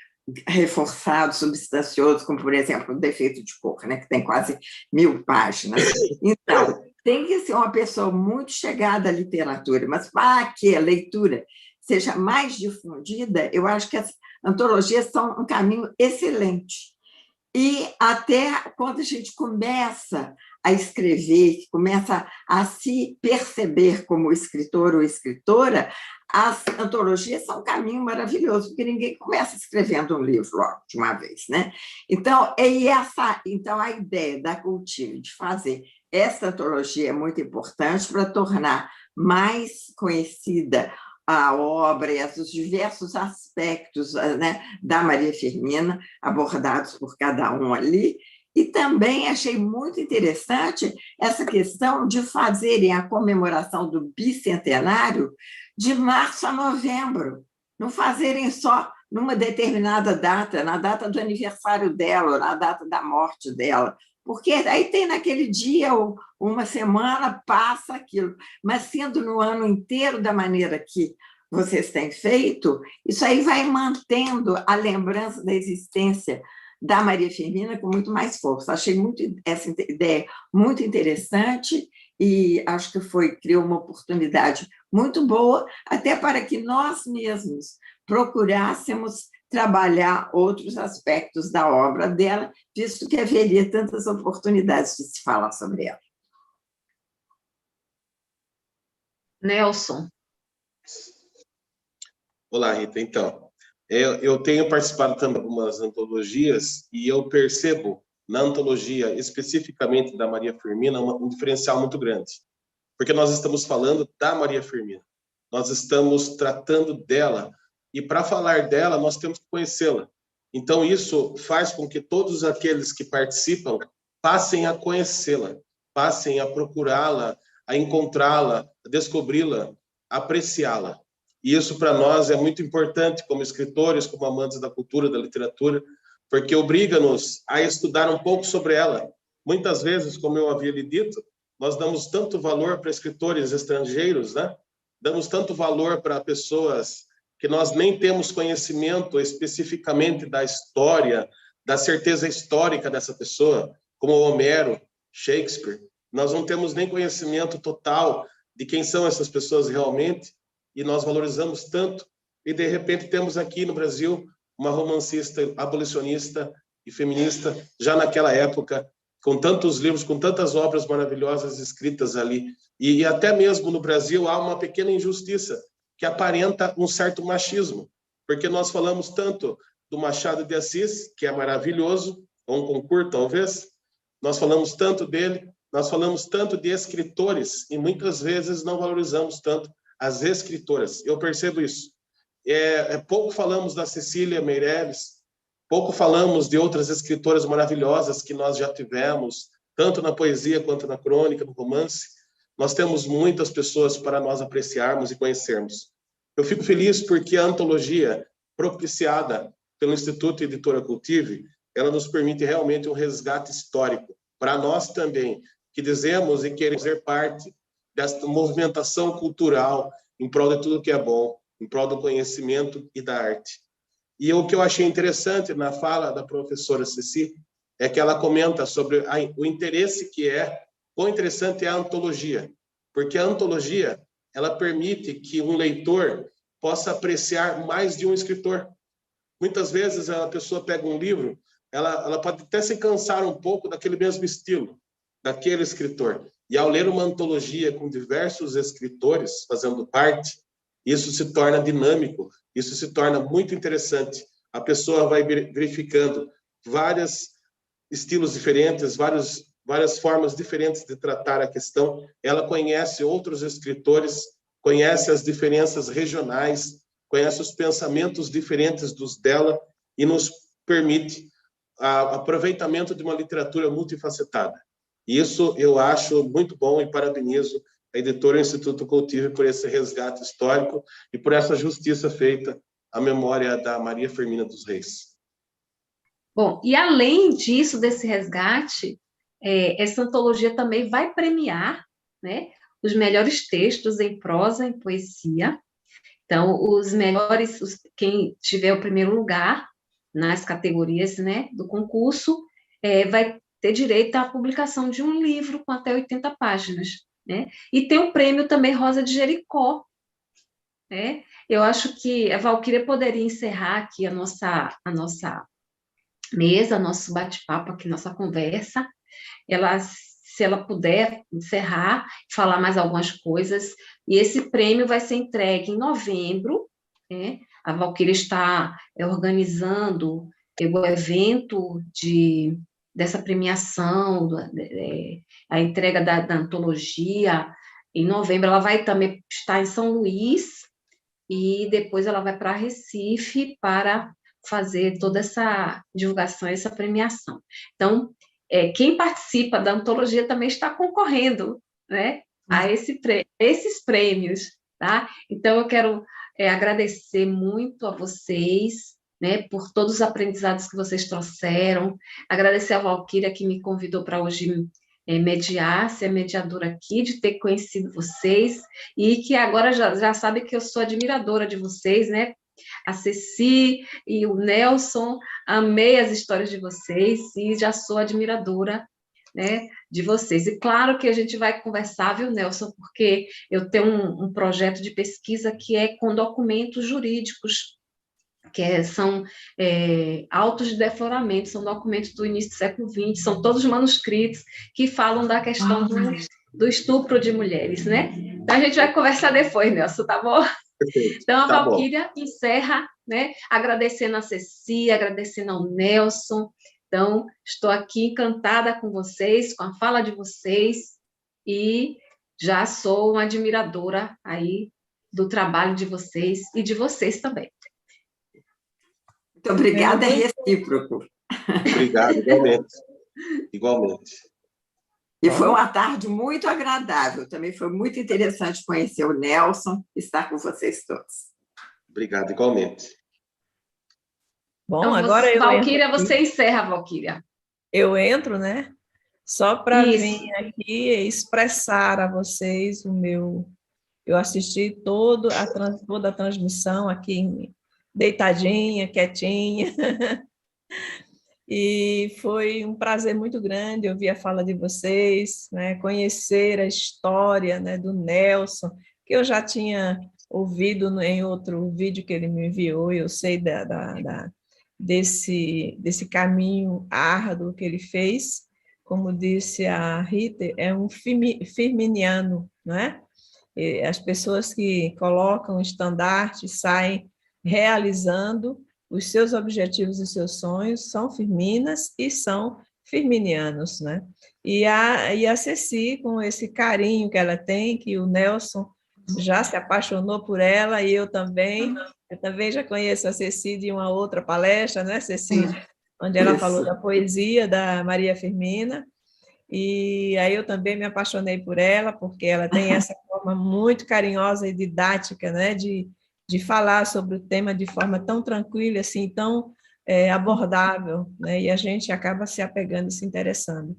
reforçado, substancioso, como, por exemplo, o Defeito de Cor, né, que tem quase 1000 páginas. Então, tem que ser uma pessoa muito chegada à literatura, mas para que a leitura seja mais difundida, eu acho que as antologias são um caminho excelente. E até quando a gente começa a escrever, começa a se perceber como escritor ou escritora, as antologias são um caminho maravilhoso, porque ninguém começa escrevendo um livro logo de uma vez, né? Então, então a ideia da Cultive de fazer essa antologia é muito importante para tornar mais conhecida a obra e os diversos aspectos, né, da Maria Firmina, abordados por cada um ali. E também achei muito interessante essa questão de fazerem a comemoração do bicentenário de março a novembro, não fazerem só numa determinada data, na data do aniversário dela, ou na data da morte dela, porque aí tem naquele dia ou uma semana, passa aquilo, mas sendo no ano inteiro da maneira que vocês têm feito, isso aí vai mantendo a lembrança da existência da Maria Firmina com muito mais força. Achei essa ideia muito interessante e acho que criou uma oportunidade muito boa, até para que nós mesmos procurássemos trabalhar outros aspectos da obra dela, visto que haveria tantas oportunidades de se falar sobre ela. Nelson. Olá, Rita. Então, eu tenho participado também de algumas antologias e eu percebo na antologia, especificamente da Maria Firmina, um diferencial muito grande. Porque nós estamos falando da Maria Firmina, nós estamos tratando dela, e para falar dela, nós temos que conhecê-la. Então, isso faz com que todos aqueles que participam passem a conhecê-la, passem a procurá-la, a encontrá-la, a descobri-la, a apreciá-la. E isso, para nós, é muito importante, como escritores, como amantes da cultura, da literatura, porque obriga-nos a estudar um pouco sobre ela. Muitas vezes, como eu havia lhe dito, nós damos tanto valor para escritores estrangeiros, né? Damos tanto valor para pessoas que nós nem temos conhecimento especificamente da história, da certeza histórica dessa pessoa, como Homero, Shakespeare. Nós não temos nem conhecimento total de quem são essas pessoas realmente, e nós valorizamos tanto, e de repente temos aqui no Brasil uma romancista abolicionista e feminista, já naquela época, com tantos livros, com tantas obras maravilhosas escritas ali. E até mesmo no Brasil há uma pequena injustiça que aparenta um certo machismo, porque nós falamos tanto do Machado de Assis, que é maravilhoso, um concurso talvez, nós falamos tanto dele, nós falamos tanto de escritores, e muitas vezes não valorizamos tanto as escritoras. Eu percebo isso. Pouco falamos da Cecília Meirelles, pouco falamos de outras escritoras maravilhosas que nós já tivemos, tanto na poesia quanto na crônica, no romance. Nós temos muitas pessoas para nós apreciarmos e conhecermos. Eu fico feliz porque a antologia propiciada pelo Instituto Editora Cultive, ela nos permite realmente um resgate histórico para nós também, que dizemos e queremos fazer parte desta movimentação cultural em prol de tudo que é bom, em prol do conhecimento e da arte. E o que eu achei interessante na fala da professora Ceci é que ela comenta sobre o interesse quão interessante é a antologia, porque a antologia, ela permite que um leitor possa apreciar mais de um escritor. Muitas vezes a pessoa pega um livro, ela pode até se cansar um pouco daquele mesmo estilo, daquele escritor. E ao ler uma antologia com diversos escritores fazendo parte, isso se torna dinâmico, isso se torna muito interessante. A pessoa vai verificando vários estilos diferentes, várias formas diferentes de tratar a questão. Ela conhece outros escritores, conhece as diferenças regionais, conhece os pensamentos diferentes dos dela e nos permite o aproveitamento de uma literatura multifacetada. Isso eu acho muito bom e parabenizo a editora Instituto Cultive por esse resgate histórico e por essa justiça feita à memória da Maria Firmina dos Reis. Bom, e além disso, desse resgate, essa antologia também vai premiar, né, os melhores textos em prosa, em poesia. Então, os melhores, quem tiver o primeiro lugar nas categorias, né, do concurso, vai ter direito à publicação de um livro com até 80 páginas, né? E tem o prêmio também Rosa de Jericó, né? Eu acho que a Valquíria poderia encerrar aqui a nossa mesa, nosso bate-papo aqui, nossa conversa. Se ela puder encerrar, falar mais algumas coisas, e esse prêmio vai ser entregue em novembro, né? A Valquíria está organizando o evento dessa premiação, a entrega da antologia. Em novembro, ela vai também estar em São Luís, e depois ela vai para Recife para fazer toda essa divulgação, essa premiação. Então, quem participa da antologia também está concorrendo, né, a esses prêmios, tá? Então, eu quero agradecer muito a vocês, né, por todos os aprendizados que vocês trouxeram, agradecer a Valquíria que me convidou para hoje mediar, ser mediadora aqui, de ter conhecido vocês, e que agora já sabe que eu sou admiradora de vocês, né? A Ceci e o Nelson, amei as histórias de vocês e já sou admiradora, né, de vocês. E claro que a gente vai conversar, viu, Nelson, porque eu tenho um projeto de pesquisa que é com documentos jurídicos, que são autos de defloramento, são documentos do início do século XX, são todos manuscritos que falam da questão do estupro de mulheres, né? Então, a gente vai conversar depois, Nelson, tá bom? Perfeito. Então, a Tá Valquíria encerra, né, agradecendo a Ceci, agradecendo ao Nelson. Então, estou aqui encantada com vocês, com a fala de vocês, e já sou uma admiradora aí do trabalho de vocês e de vocês também. Muito obrigada, é recíproco. Obrigado, igualmente. Igualmente. E foi uma tarde muito agradável. Também foi muito interessante conhecer o Nelson e estar com vocês todos. Obrigado, igualmente. Bom, Então, agora eu Valquíria, você encerra, Valquíria. Eu entro, né? Só para vir aqui expressar a vocês o meu... Eu assisti toda a transmissão aqui, deitadinha, quietinha. E foi um prazer muito grande ouvir a fala de vocês, né? Conhecer a história, né, do Nelson, que eu já tinha ouvido em outro vídeo que ele me enviou, e eu sei desse caminho árduo que ele fez. Como disse a Rita, é um firminiano, não é? E as pessoas que colocam o estandarte saem realizando os seus objetivos e seus sonhos, são firminas e são firminianos, né? E a Ceci, com esse carinho que ela tem, que o Nelson já se apaixonou por ela, e eu também já conheço a Ceci de uma outra palestra, né, Ceci? Onde ela falou da poesia da Maria Firmina, e aí eu também me apaixonei por ela, porque ela tem essa forma muito carinhosa e didática, né, de falar sobre o tema de forma tão tranquila, assim, tão abordável, né, e a gente acaba se apegando e se interessando.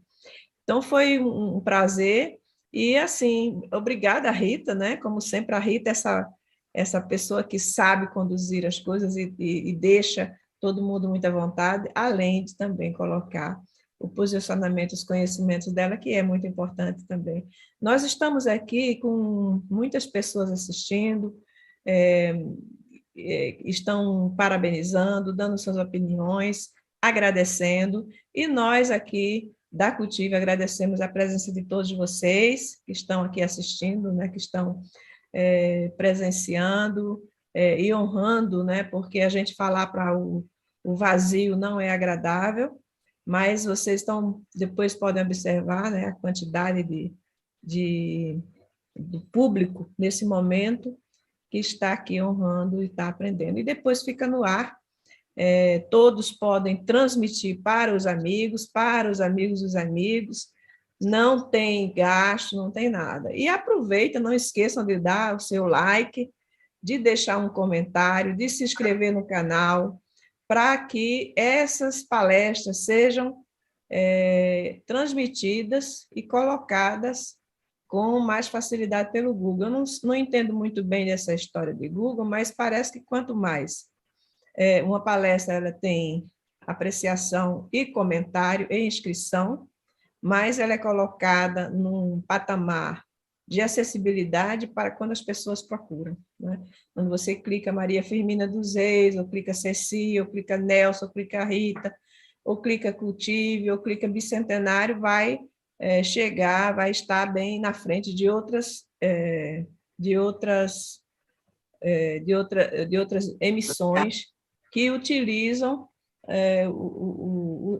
Então, foi um prazer, e, assim, obrigada, Rita, né, como sempre, a Rita é essa pessoa que sabe conduzir as coisas e deixa todo mundo muito à vontade, além de também colocar o posicionamento, os conhecimentos dela, que é muito importante também. Nós estamos aqui com muitas pessoas assistindo, estão parabenizando, dando suas opiniões, agradecendo, e nós aqui da Cultive, agradecemos a presença de todos vocês que estão aqui assistindo, né, que estão presenciando e honrando, né, porque a gente falar para o vazio não é agradável, mas vocês depois podem observar, né, a quantidade de público nesse momento que está aqui honrando e está aprendendo. E depois fica no ar, todos podem transmitir para os amigos dos amigos, não tem gasto, não tem nada. E aproveita, não esqueçam de dar o seu like, de deixar um comentário, de se inscrever no canal, para que essas palestras sejam transmitidas e colocadas com mais facilidade pelo Google. Eu não entendo muito bem dessa história de Google, mas parece que quanto mais uma palestra ela tem apreciação e comentário e inscrição, mais ela é colocada num patamar de acessibilidade para quando as pessoas procuram, né? Quando você clica Maria Firmina dos Reis, ou clica Ceci, ou clica Nelson, ou clica Rita, ou clica Cultive, ou clica Bicentenário, vai chegar, vai estar bem na frente de outras emissões que utilizam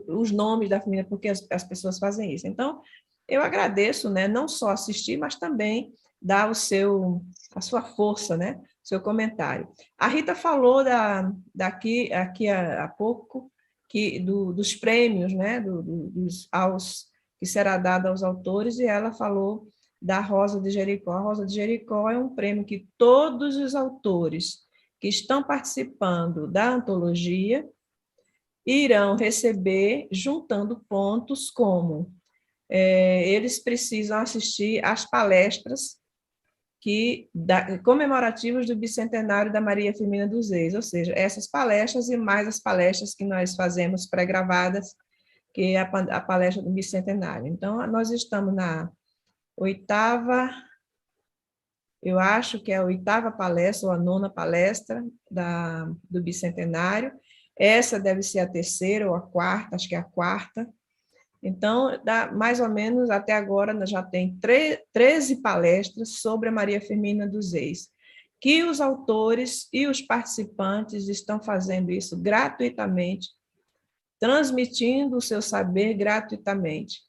os nomes da família, porque as pessoas fazem isso. Então, eu agradeço, né, não só assistir, mas também dar a sua força, né, seu comentário. A Rita falou aqui há pouco dos prêmios, né, que será dado aos autores, e ela falou da Rosa de Jericó. A Rosa de Jericó é um prêmio que todos os autores que estão participando da antologia irão receber, juntando pontos como eles precisam assistir às palestras comemorativas do bicentenário da Maria Firmina dos Reis, ou seja, essas palestras e mais as palestras que nós fazemos pré-gravadas, que é a palestra do bicentenário. Então, nós estamos na 8ª, eu acho que é a 8ª palestra, ou a 9ª palestra do bicentenário. Essa deve ser a 3ª ou a 4ª, acho que é a 4ª. Então, mais ou menos, até agora, nós já tem 13 palestras sobre a Maria Firmina dos Reis, que os autores e os participantes estão fazendo isso gratuitamente, transmitindo o seu saber gratuitamente,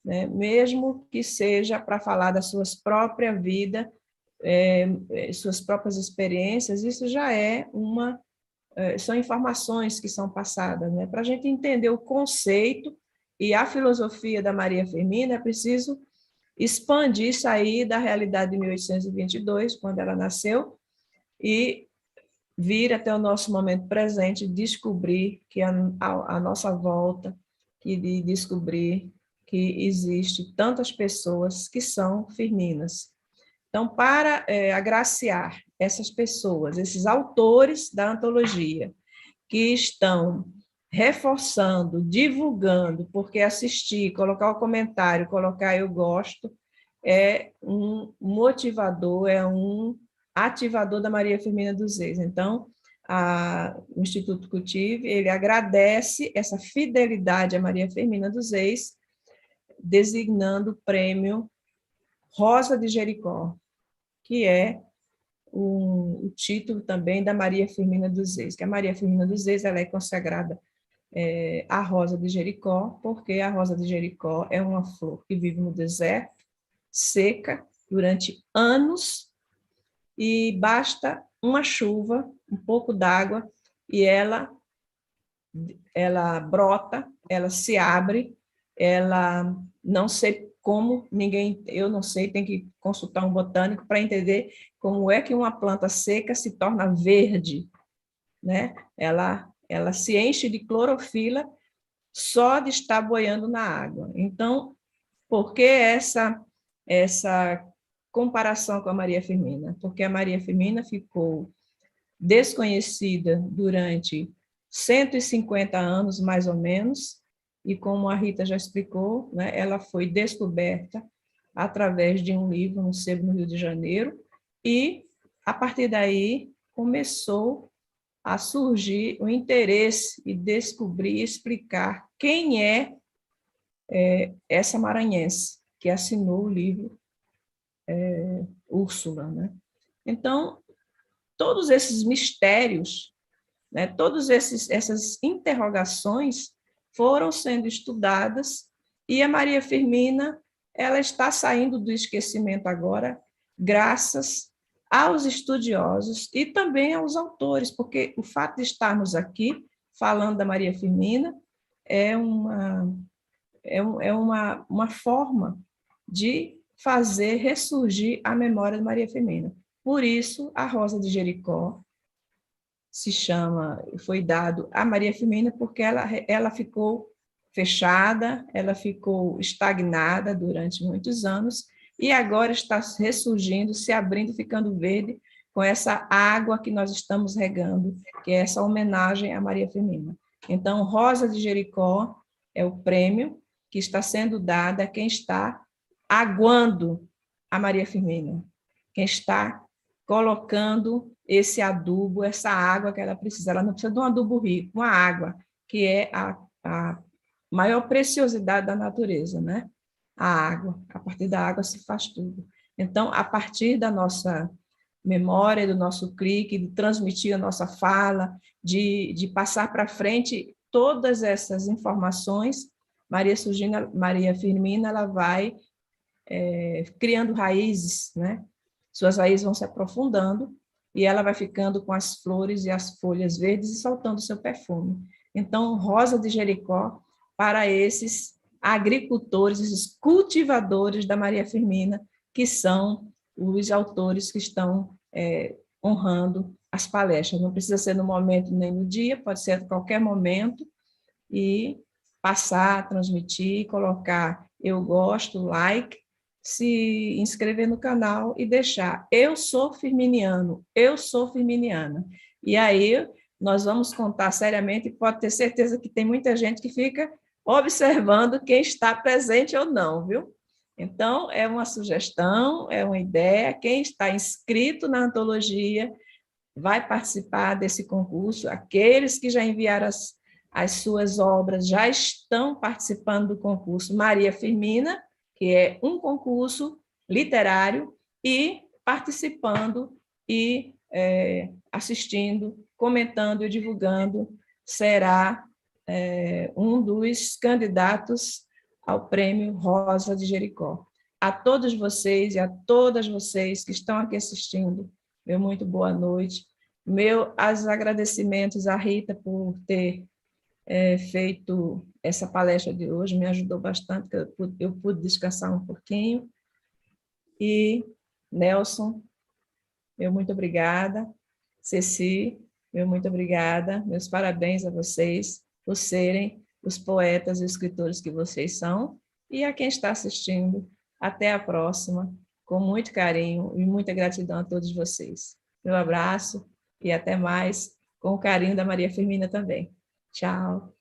né? Mesmo que seja para falar da sua própria vida, suas próprias experiências, isso já são informações que são passadas, né? Para a gente entender o conceito e a filosofia da Maria Firmina, é preciso expandir, sair da realidade de 1822, quando ela nasceu, e vir até o nosso momento presente, descobrir que a nossa volta, de descobrir que existe tantas pessoas que são firminas. Então, para agraciar essas pessoas, esses autores da antologia, que estão reforçando, divulgando, porque assistir, colocar o comentário, colocar eu gosto, é um motivador, é um ativador da Maria Firmina dos Reis. Então, o Instituto Cultive, ele agradece essa fidelidade à Maria Firmina dos Reis, designando o prêmio Rosa de Jericó, que é o título também da Maria Firmina dos Reis, que a Maria Firmina dos Reis ela é consagrada à Rosa de Jericó, porque a Rosa de Jericó é uma flor que vive no deserto, seca, durante anos, e basta uma chuva, um pouco d'água, e ela brota, ela se abre, ela não sei como, eu não sei, tem que consultar um botânico para entender como é que uma planta seca se torna verde, né? Ela se enche de clorofila só de estar boiando na água. Então, por que essa comparação com a Maria Firmina? Porque a Maria Firmina ficou desconhecida durante 150 anos, mais ou menos, e como a Rita já explicou, né, ela foi descoberta através de um livro no sebo no Rio de Janeiro, e, a partir daí, começou a surgir o interesse e descobrir e explicar quem é essa maranhense que assinou o livro Úrsula, né? Então, todos esses mistérios, né, todas essas interrogações foram sendo estudadas e a Maria Firmina ela está saindo do esquecimento agora, graças aos estudiosos e também aos autores, porque o fato de estarmos aqui falando da Maria Firmina é uma forma de fazer ressurgir a memória de Maria Firmina. Por isso, a Rosa de Jericó foi dado a Maria Firmina, porque ela ficou fechada, ela ficou estagnada durante muitos anos, e agora está ressurgindo, se abrindo, ficando verde, com essa água que nós estamos regando, que é essa homenagem a Maria Firmina. Então, Rosa de Jericó é o prêmio que está sendo dado a quem está aguando a Maria Firmina, quem está colocando esse adubo, essa água que ela precisa. Ela não precisa de um adubo rico, uma água, que é a maior preciosidade da natureza, né? A água. A partir da água se faz tudo. Então, a partir da nossa memória, do nosso clique, de transmitir a nossa fala, de passar para frente todas essas informações, Maria Firmina, ela vai criando raízes, né? Suas raízes vão se aprofundando e ela vai ficando com as flores e as folhas verdes e soltando seu perfume. Então, Rosa de Jericó, para esses agricultores, esses cultivadores da Maria Firmina, que são os autores que estão honrando as palestras. Não precisa ser no momento nem no dia, pode ser a qualquer momento, e passar, transmitir, colocar eu gosto, like, se inscrever no canal e deixar eu sou firminiano, eu sou firminiana. E aí nós vamos contar seriamente e pode ter certeza que tem muita gente que fica observando quem está presente ou não, viu? Então, é uma sugestão, é uma ideia, quem está inscrito na antologia vai participar desse concurso, aqueles que já enviaram as suas obras já estão participando do concurso Maria Firmina, que é um concurso literário, e participando e assistindo, comentando e divulgando, será um dos candidatos ao Prêmio Rosa de Jericó. A todos vocês e a todas vocês que estão aqui assistindo, meu muito boa noite. Meus agradecimentos à Rita por ter feito essa palestra de hoje, me ajudou bastante, eu pude descansar um pouquinho. E, Nelson, meu muito obrigada. Ceci, meu muito obrigada. Meus parabéns a vocês por serem os poetas e escritores que vocês são. E a quem está assistindo, até a próxima, com muito carinho e muita gratidão a todos vocês. Meu abraço e até mais, com o carinho da Maria Firmina também. Tchau.